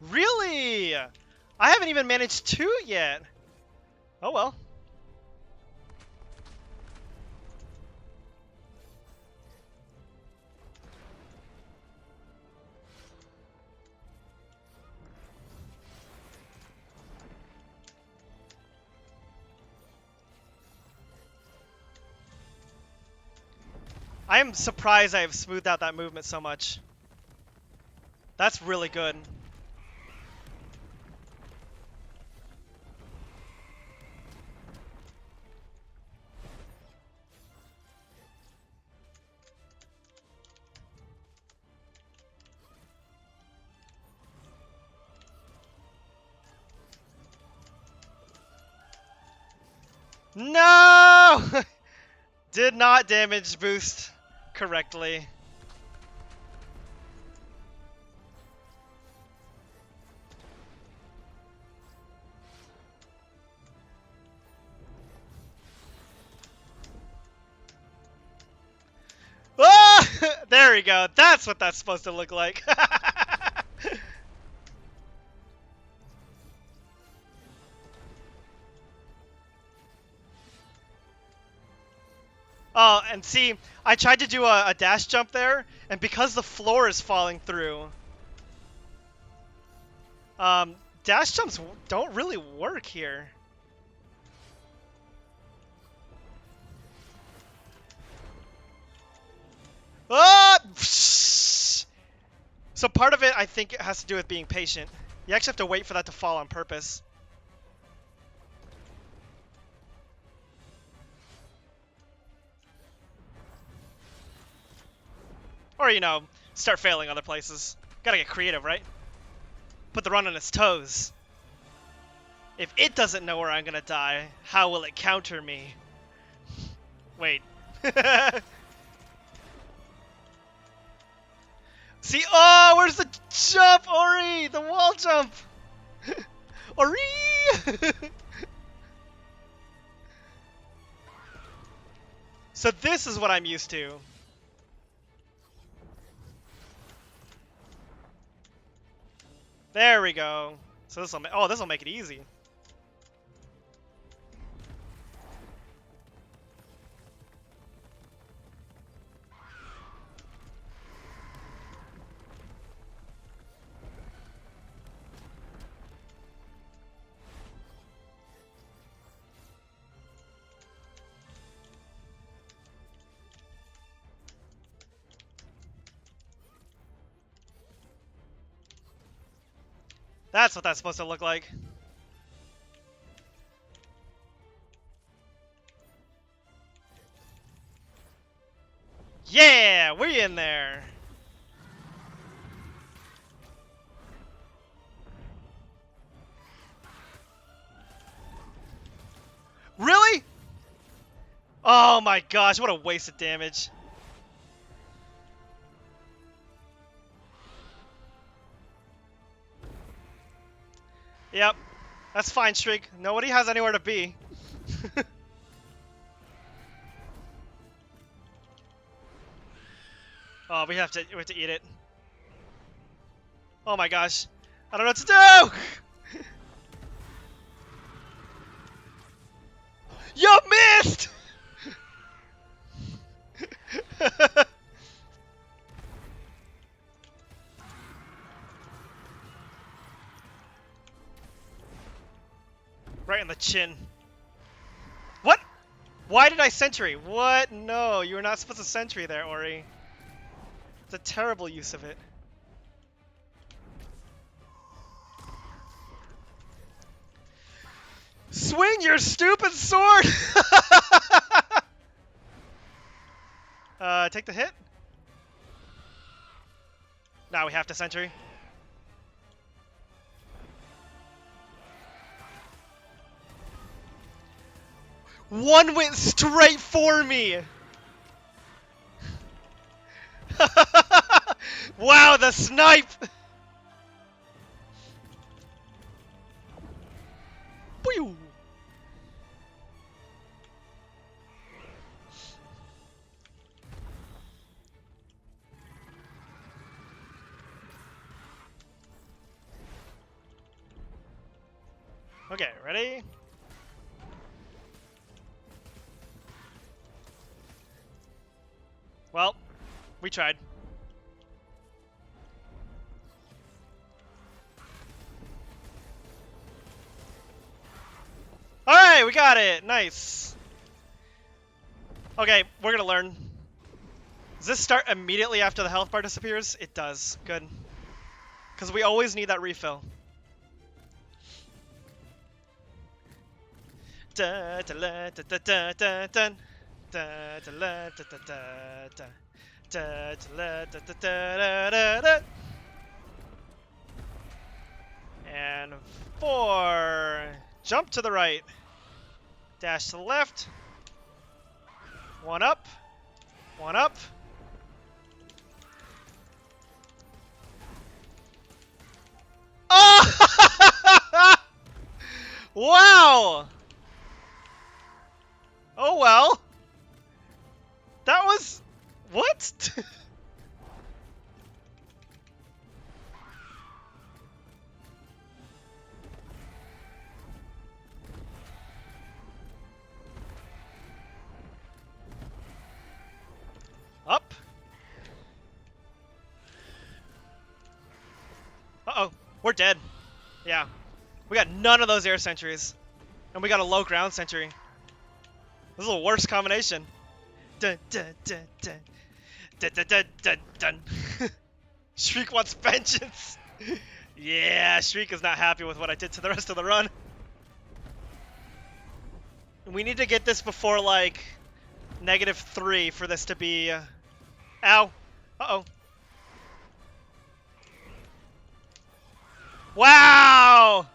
Really? I haven't even managed 2 yet. Oh well. I am surprised I have smoothed out that movement so much. That's really good. No! Did not damage boost correctly. Ah! There we go. That's what that's supposed to look like. Oh, and see, I tried to do a dash jump there, and because the floor is falling through, dash jumps don't really work here. Ah! So part of it, I think, it has to do with being patient. You actually have to wait for that to fall on purpose. Or, you know, start failing other places. Gotta get creative, right? Put the run on its toes. If it doesn't know where I'm gonna die, how will it counter me? Wait. See, oh, where's the jump, Ori? The wall jump! Ori! So this is what I'm used to. There we go. So this will this will make it easy. That's what that's supposed to look like. Yeah, we in there. Really? Oh my gosh, what a waste of damage. Yep, that's fine, Streak. Nobody has anywhere to be. Oh, we have to eat it. Oh my gosh, I don't know what to do. You missed. Right in the chin. What? Why did I sentry? What? No, you were not supposed to sentry there, Ori. It's a terrible use of it. Swing your stupid sword! Take the hit? Now we have to sentry. One went straight for me! Wow, the snipe! Pew! Okay, ready? Well, we tried. Alright, we got it! Nice! Okay, we're gonna learn. Does this start immediately after the health bar disappears? It does. Good. Because we always need that refill. Da da la da da da da da da da la da da da da da da la da da da da da. And 4. Jump to the right. Dash to the left. 1 up. 1 up. Oh! Wow! Oh well. That was... What? Up. Uh-oh. We're dead. Yeah. We got none of those air sentries. And we got a low ground sentry. This is the worst combination. Dun dun dun dun. Dun dun dun dun dun. Shriek wants vengeance. Yeah, Shriek is not happy with what I did to the rest of the run. We need to get this before, like, -3 for this to be... Ow. Uh-oh. Wow!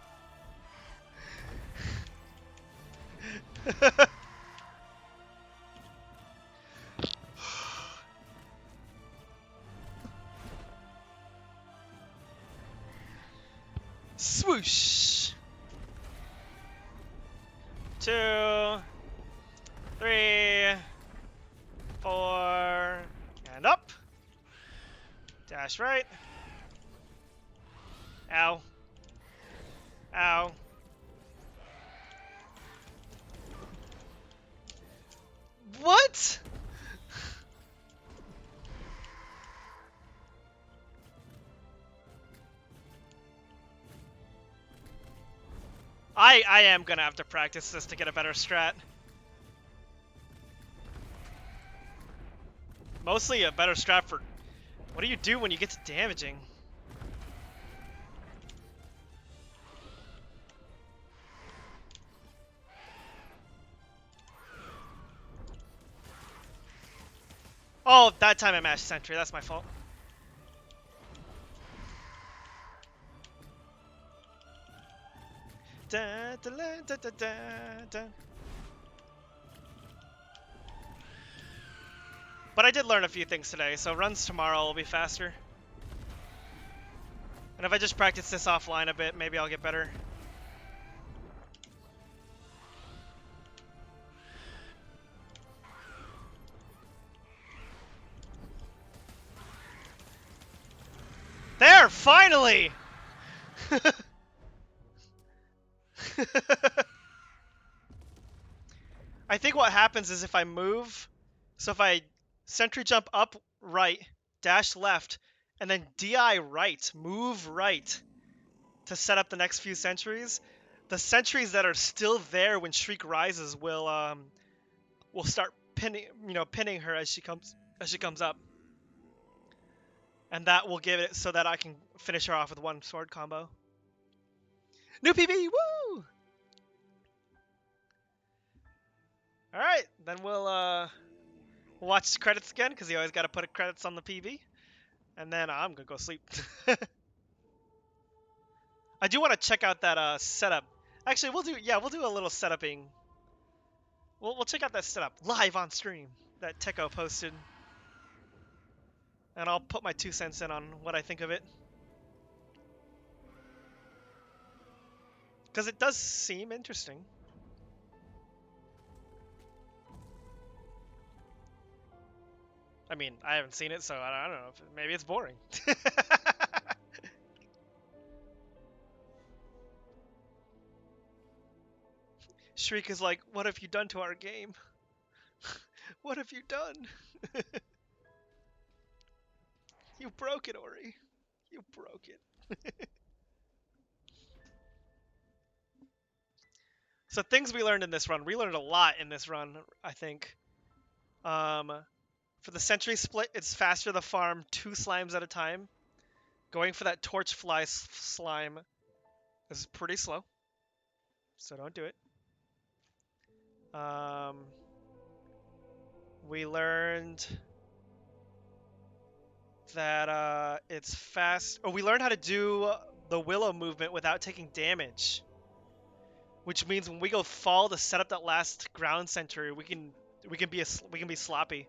Swoosh. 2, 3, 4, and up. Dash right. Ow. Ow. What? I am gonna have to practice this to get a better strat. Mostly a better strat for... What do you do when you get to damaging? Oh, that time I mashed sentry. That's my fault. Da, da, da, da, da, da. But I did learn a few things today, so runs tomorrow will be faster. And if I just practice this offline a bit, maybe I'll get better. There, finally! I think what happens is if I move, so if I sentry jump up right, dash left, and then DI right, move right to set up the next few sentries, the sentries that are still there when Shriek rises will start pinning her as she comes up. And that will give it so that I can finish her off with one sword combo. New PB, woo! Alright, then we'll watch the credits again, because you always got to put credits on the PB. And then I'm going to go sleep. I do want to check out that setup. Actually, we'll do a little setuping. We'll check out that setup live on stream that Techo posted. And I'll put my 2 cents in on what I think of it. Because it does seem interesting. I mean, I haven't seen it, so I don't know. Maybe it's boring. Shriek is like, what have you done to our game? What have you done? You broke it, Ori. You broke it. So things we learned in this run. We learned a lot in this run, I think. For the sentry split, it's faster to farm 2 slimes at a time. Going for that torch fly slime is pretty slow, so don't do it. We learned that it's fast. Oh, we learned how to do the Willow movement without taking damage, which means when we go fall to set up that last ground sentry, we can be sloppy,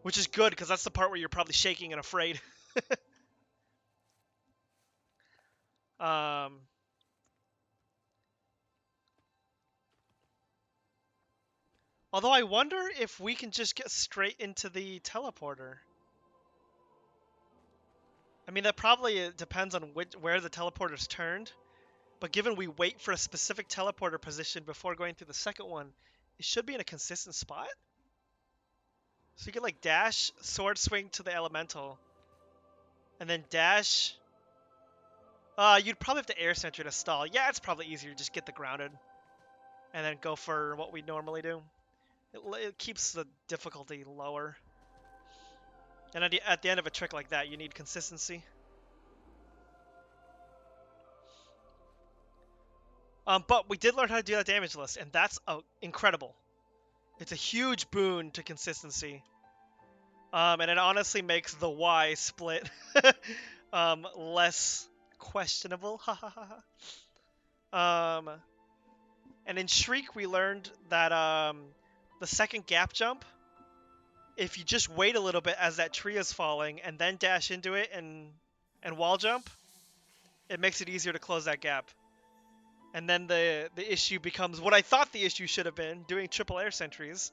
which is good because that's the part where you're probably shaking and afraid. um, Although I wonder if we can just get straight into the teleporter. I mean, that probably depends on where the teleporter's turned. But given we wait for a specific teleporter position before going through the second one, it should be in a consistent spot. So you can like dash, sword swing to the elemental, and then dash. You'd probably have to air sentry to stall. Yeah, it's probably easier to just get the grounded, and then go for what we normally do. It keeps the difficulty lower. And at the end of a trick like that, you need consistency. But we did learn how to do that damage list, and that's incredible. It's a huge boon to consistency. And it honestly makes the Y split less questionable. And in Shriek, we learned that the second gap jump, if you just wait a little bit as that tree is falling and then dash into it and wall jump, it makes it easier to close that gap. And then the issue becomes what I thought the issue should have been, doing triple air sentries.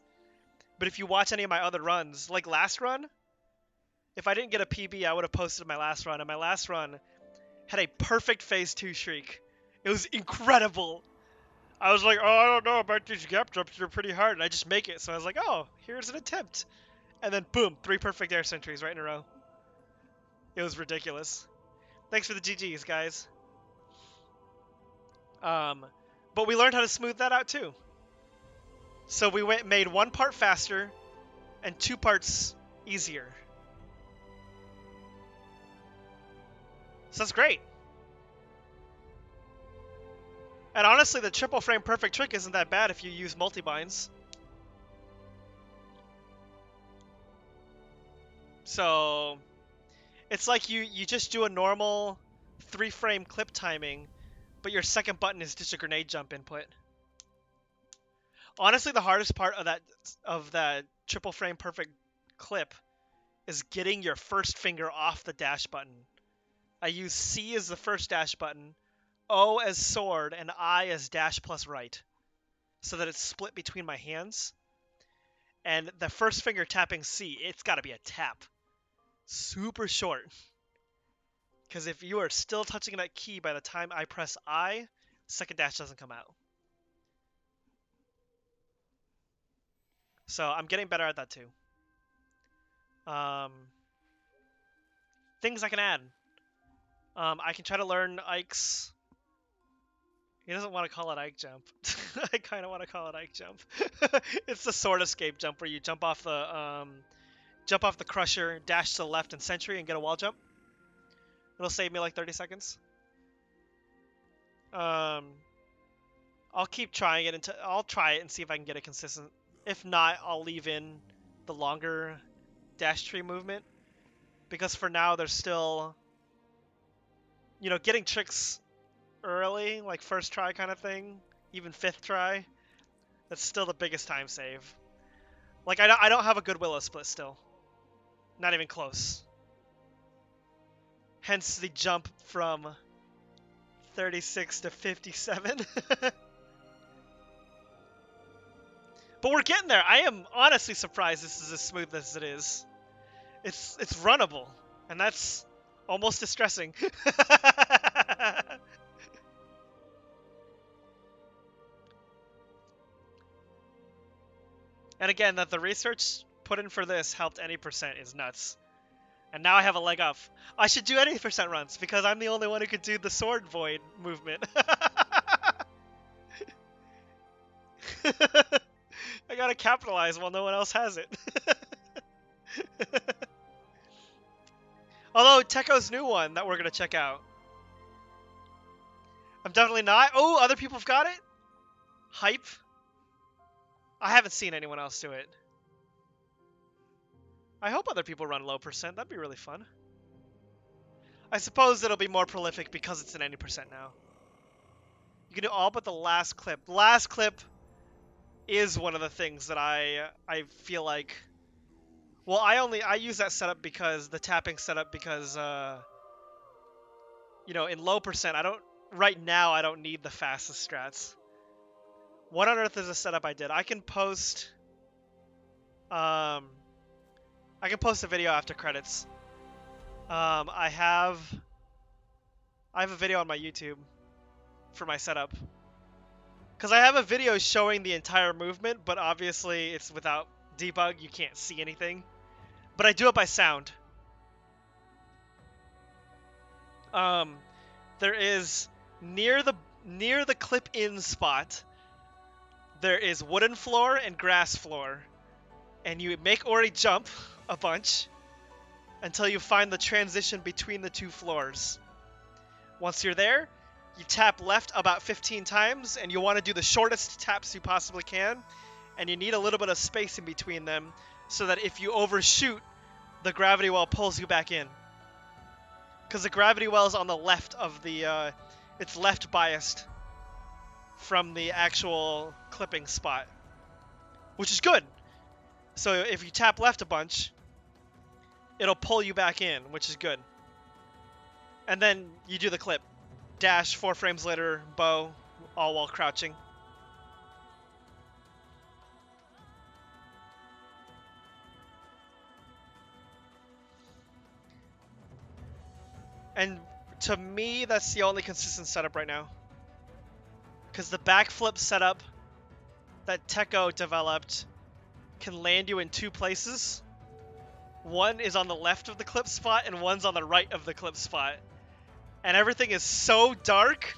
But if you watch any of my other runs, like last run, if I didn't get a PB, I would have posted my last run. And my last run had a perfect phase 2 Shriek. It was incredible. I was like, oh, I don't know about these gap jumps. They're pretty hard. And I just make it. So I was like, oh, here's an attempt. And then boom, 3 perfect air sentries right in a row. It was ridiculous. Thanks for the GGs, guys. But we learned how to smooth that out too. So we made 1 part faster and 2 parts easier. So that's great. And honestly, the triple frame perfect trick isn't that bad if you use multi-binds. So it's like you just do a normal 3-frame clip timing, but your second button is just a grenade jump input. Honestly, the hardest part of that triple frame perfect clip is getting your first finger off the dash button. I use C as the first dash button, O as sword, and I as dash plus right, so that it's split between my hands. And the first finger tapping C, it's got to be a tap. Super short. Because if you are still touching that key by the time I press I, second dash doesn't come out. So I'm getting better at that too. Things I can add. I can try to learn Ike's. He doesn't want to call it Ike jump. I kind of want to call it Ike jump. It's the sword escape jump where you jump off the crusher, dash to the left and sentry, and get a wall jump. It'll save me like 30 seconds. I'll keep trying it I'll try it and see if I can get it consistent. If not, I'll leave in the longer dash tree movement, because for now there's still, getting tricks early, like first try kind of thing, even 5th try, that's still the biggest time save. Like I don't have a good Willow split still. Not even close. Hence the jump from 36 to 57. But we're getting there. I am honestly surprised this is as smooth as it is. It's runnable, and that's almost distressing. And again, that the research put in for this helped any percent is nuts. And now I have a leg up. I should do any percent runs, because I'm the only one who could do the sword void movement. I gotta capitalize while no one else has it. Although Tekko's new one that we're gonna check out. I'm definitely not. Oh, other people have got it? Hype? I haven't seen anyone else do it. I hope other people run low percent. That'd be really fun. I suppose it'll be more prolific because it's an 90% now. You can do all but the last clip. The last clip is one of the things that I feel like. Well, I use that setup because the tapping setup because you know, in low percent right now I don't need the fastest strats. What on earth is a setup I did? I can post a video after credits. I have a video on my YouTube for my setup. Because I have a video showing the entire movement, but obviously it's without debug, you can't see anything. But I do it by sound. There is near the clip-in spot, there is wooden floor and grass floor. And you make Ori jump a bunch until you find the transition between the two floors. Once you're there, you tap left about 15 times, and you want to do the shortest taps you possibly can, and you need a little bit of space in between them so that if you overshoot, the gravity well pulls you back in. Because the gravity well is on the left of the, it's left biased from the actual clipping spot, which is good. So if you tap left a bunch, it'll pull you back in, which is good. And then you do the clip. Dash, 4 frames later, bow, all while crouching. And to me, that's the only consistent setup right now. Because the backflip setup that Tekko developed can land you in 2 places. One is on the left of the clip spot, and one's on the right of the clip spot. And everything is so dark,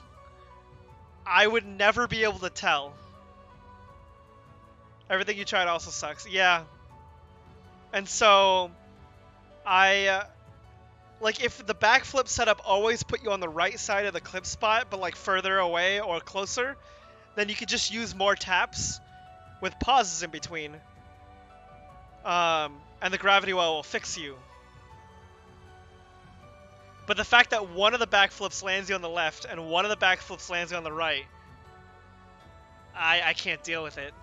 I would never be able to tell. Everything you tried also sucks. Yeah. And so, like, if the backflip setup always put you on the right side of the clip spot, but like further away or closer, then you could just use more taps with pauses in between. And the gravity well will fix you. But the fact that one of the backflips lands you on the left and one of the backflips lands you on the right, I can't deal with it.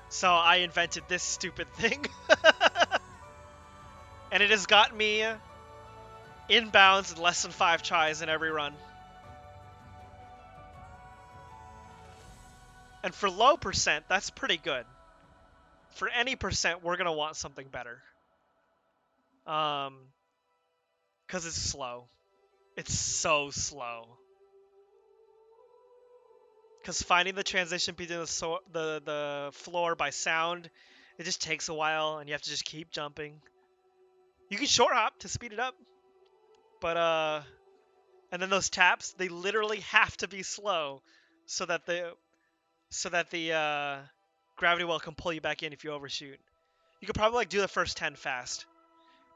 So I invented this stupid thing. And it has got me inbounds in less than 5 tries in every run. And for low percent, that's pretty good. For any percent, we're going to want something better. Because it's slow. It's so slow. Because finding the transition between the floor by sound, it just takes a while, and you have to just keep jumping. You can short hop to speed it up. But, and then those taps, they literally have to be slow so that the gravity well can pull you back in if you overshoot. You could probably like do the first 10 fast,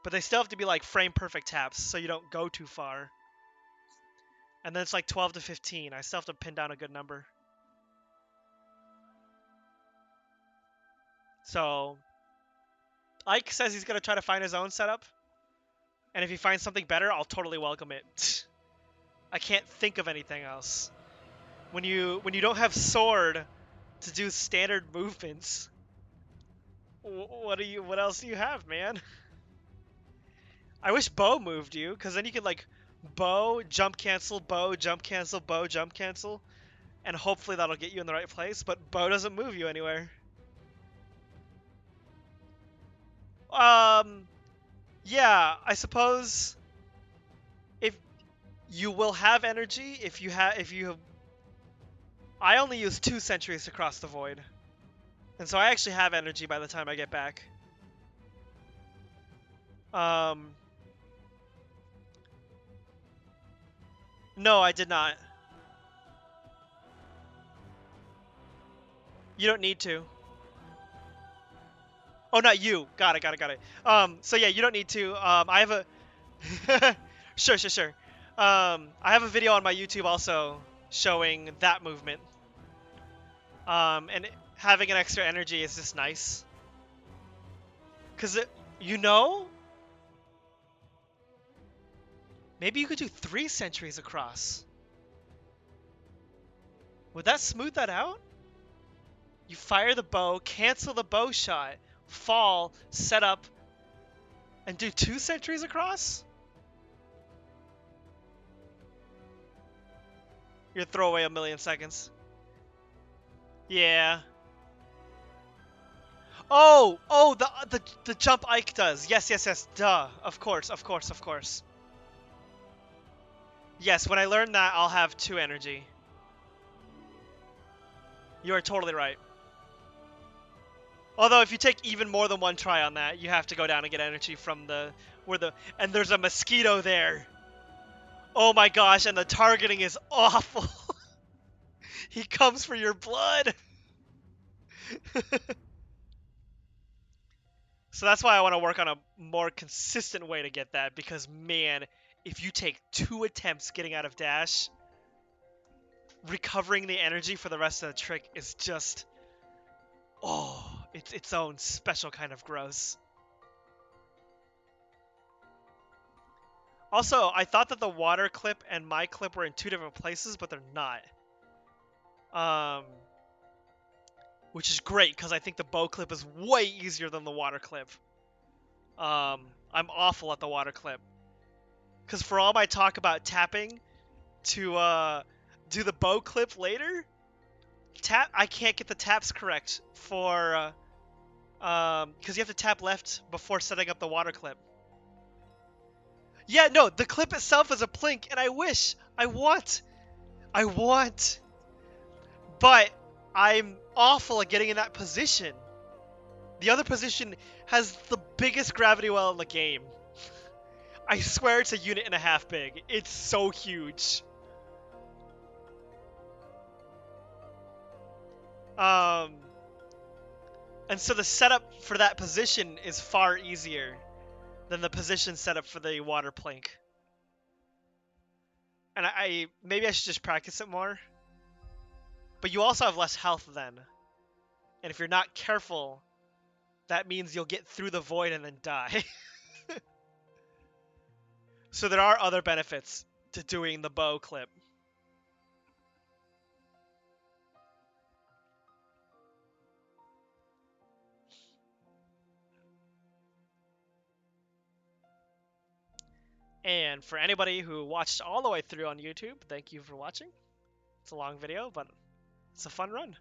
but they still have to be like frame perfect taps so you don't go too far. And then it's like 12 to 15. I still have to pin down a good number. So Ike says he's gonna try to find his own setup, and if he finds something better, I'll totally welcome it. I can't think of anything else. When you don't have sword to do standard movements, what else do you have, man? I wish bow moved you, because then you could like bow, jump cancel, bow, jump cancel, bow, jump cancel, and hopefully that'll get you in the right place, but bow doesn't move you anywhere. Yeah, I suppose if you will have energy if you have. I only use 2 sentries to cross the void, and so I actually have energy by the time I get back. No, I did not. You don't need to. Oh, not you. Got it, got it, got it. So yeah, you don't need to. I have a sure, sure, sure. I have a video on my YouTube also showing that movement. And having an extra energy is just nice. Cause you know, maybe you could do 3 sentries across. Would that smooth that out? You fire the bow, cancel the bow shot, fall, set up, and do 2 sentries across? You're throw away a million seconds. Yeah. Oh, the jump Ike does. Yes, yes, yes. Duh. Of course, of course, of course. Yes, when I learn that, I'll have 2 energy. You are totally right. Although if you take even more than 1 try on that, you have to go down and get energy from and there's a mosquito there. Oh my gosh, and the targeting is awful. He comes for your blood. So that's why I want to work on a more consistent way to get that, because man, if you take 2 attempts getting out of dash, recovering the energy for the rest of the trick is just, oh, it's its own special kind of gross. Also, I thought that the water clip and my clip were in 2 different places, but they're not. Which is great, because I think the bow clip is way easier than the water clip. I'm awful at the water clip. Because for all my talk about tapping to do the bow clip later, I can't get the taps correct for because you have to tap left before setting up the water clip. Yeah, no, the clip itself is a plink, and I want, but I'm awful at getting in that position. The other position has the biggest gravity well in the game. I swear it's a unit and a half big. It's so huge. Um, and so the setup for that position is far easier than the position setup for the water plink. And maybe I should just practice it more. But you also have less health then. And if you're not careful, that means you'll get through the void and then die. So there are other benefits to doing the bow clip. And for anybody who watched all the way through on YouTube, thank you for watching. It's a long video, but it's a fun run.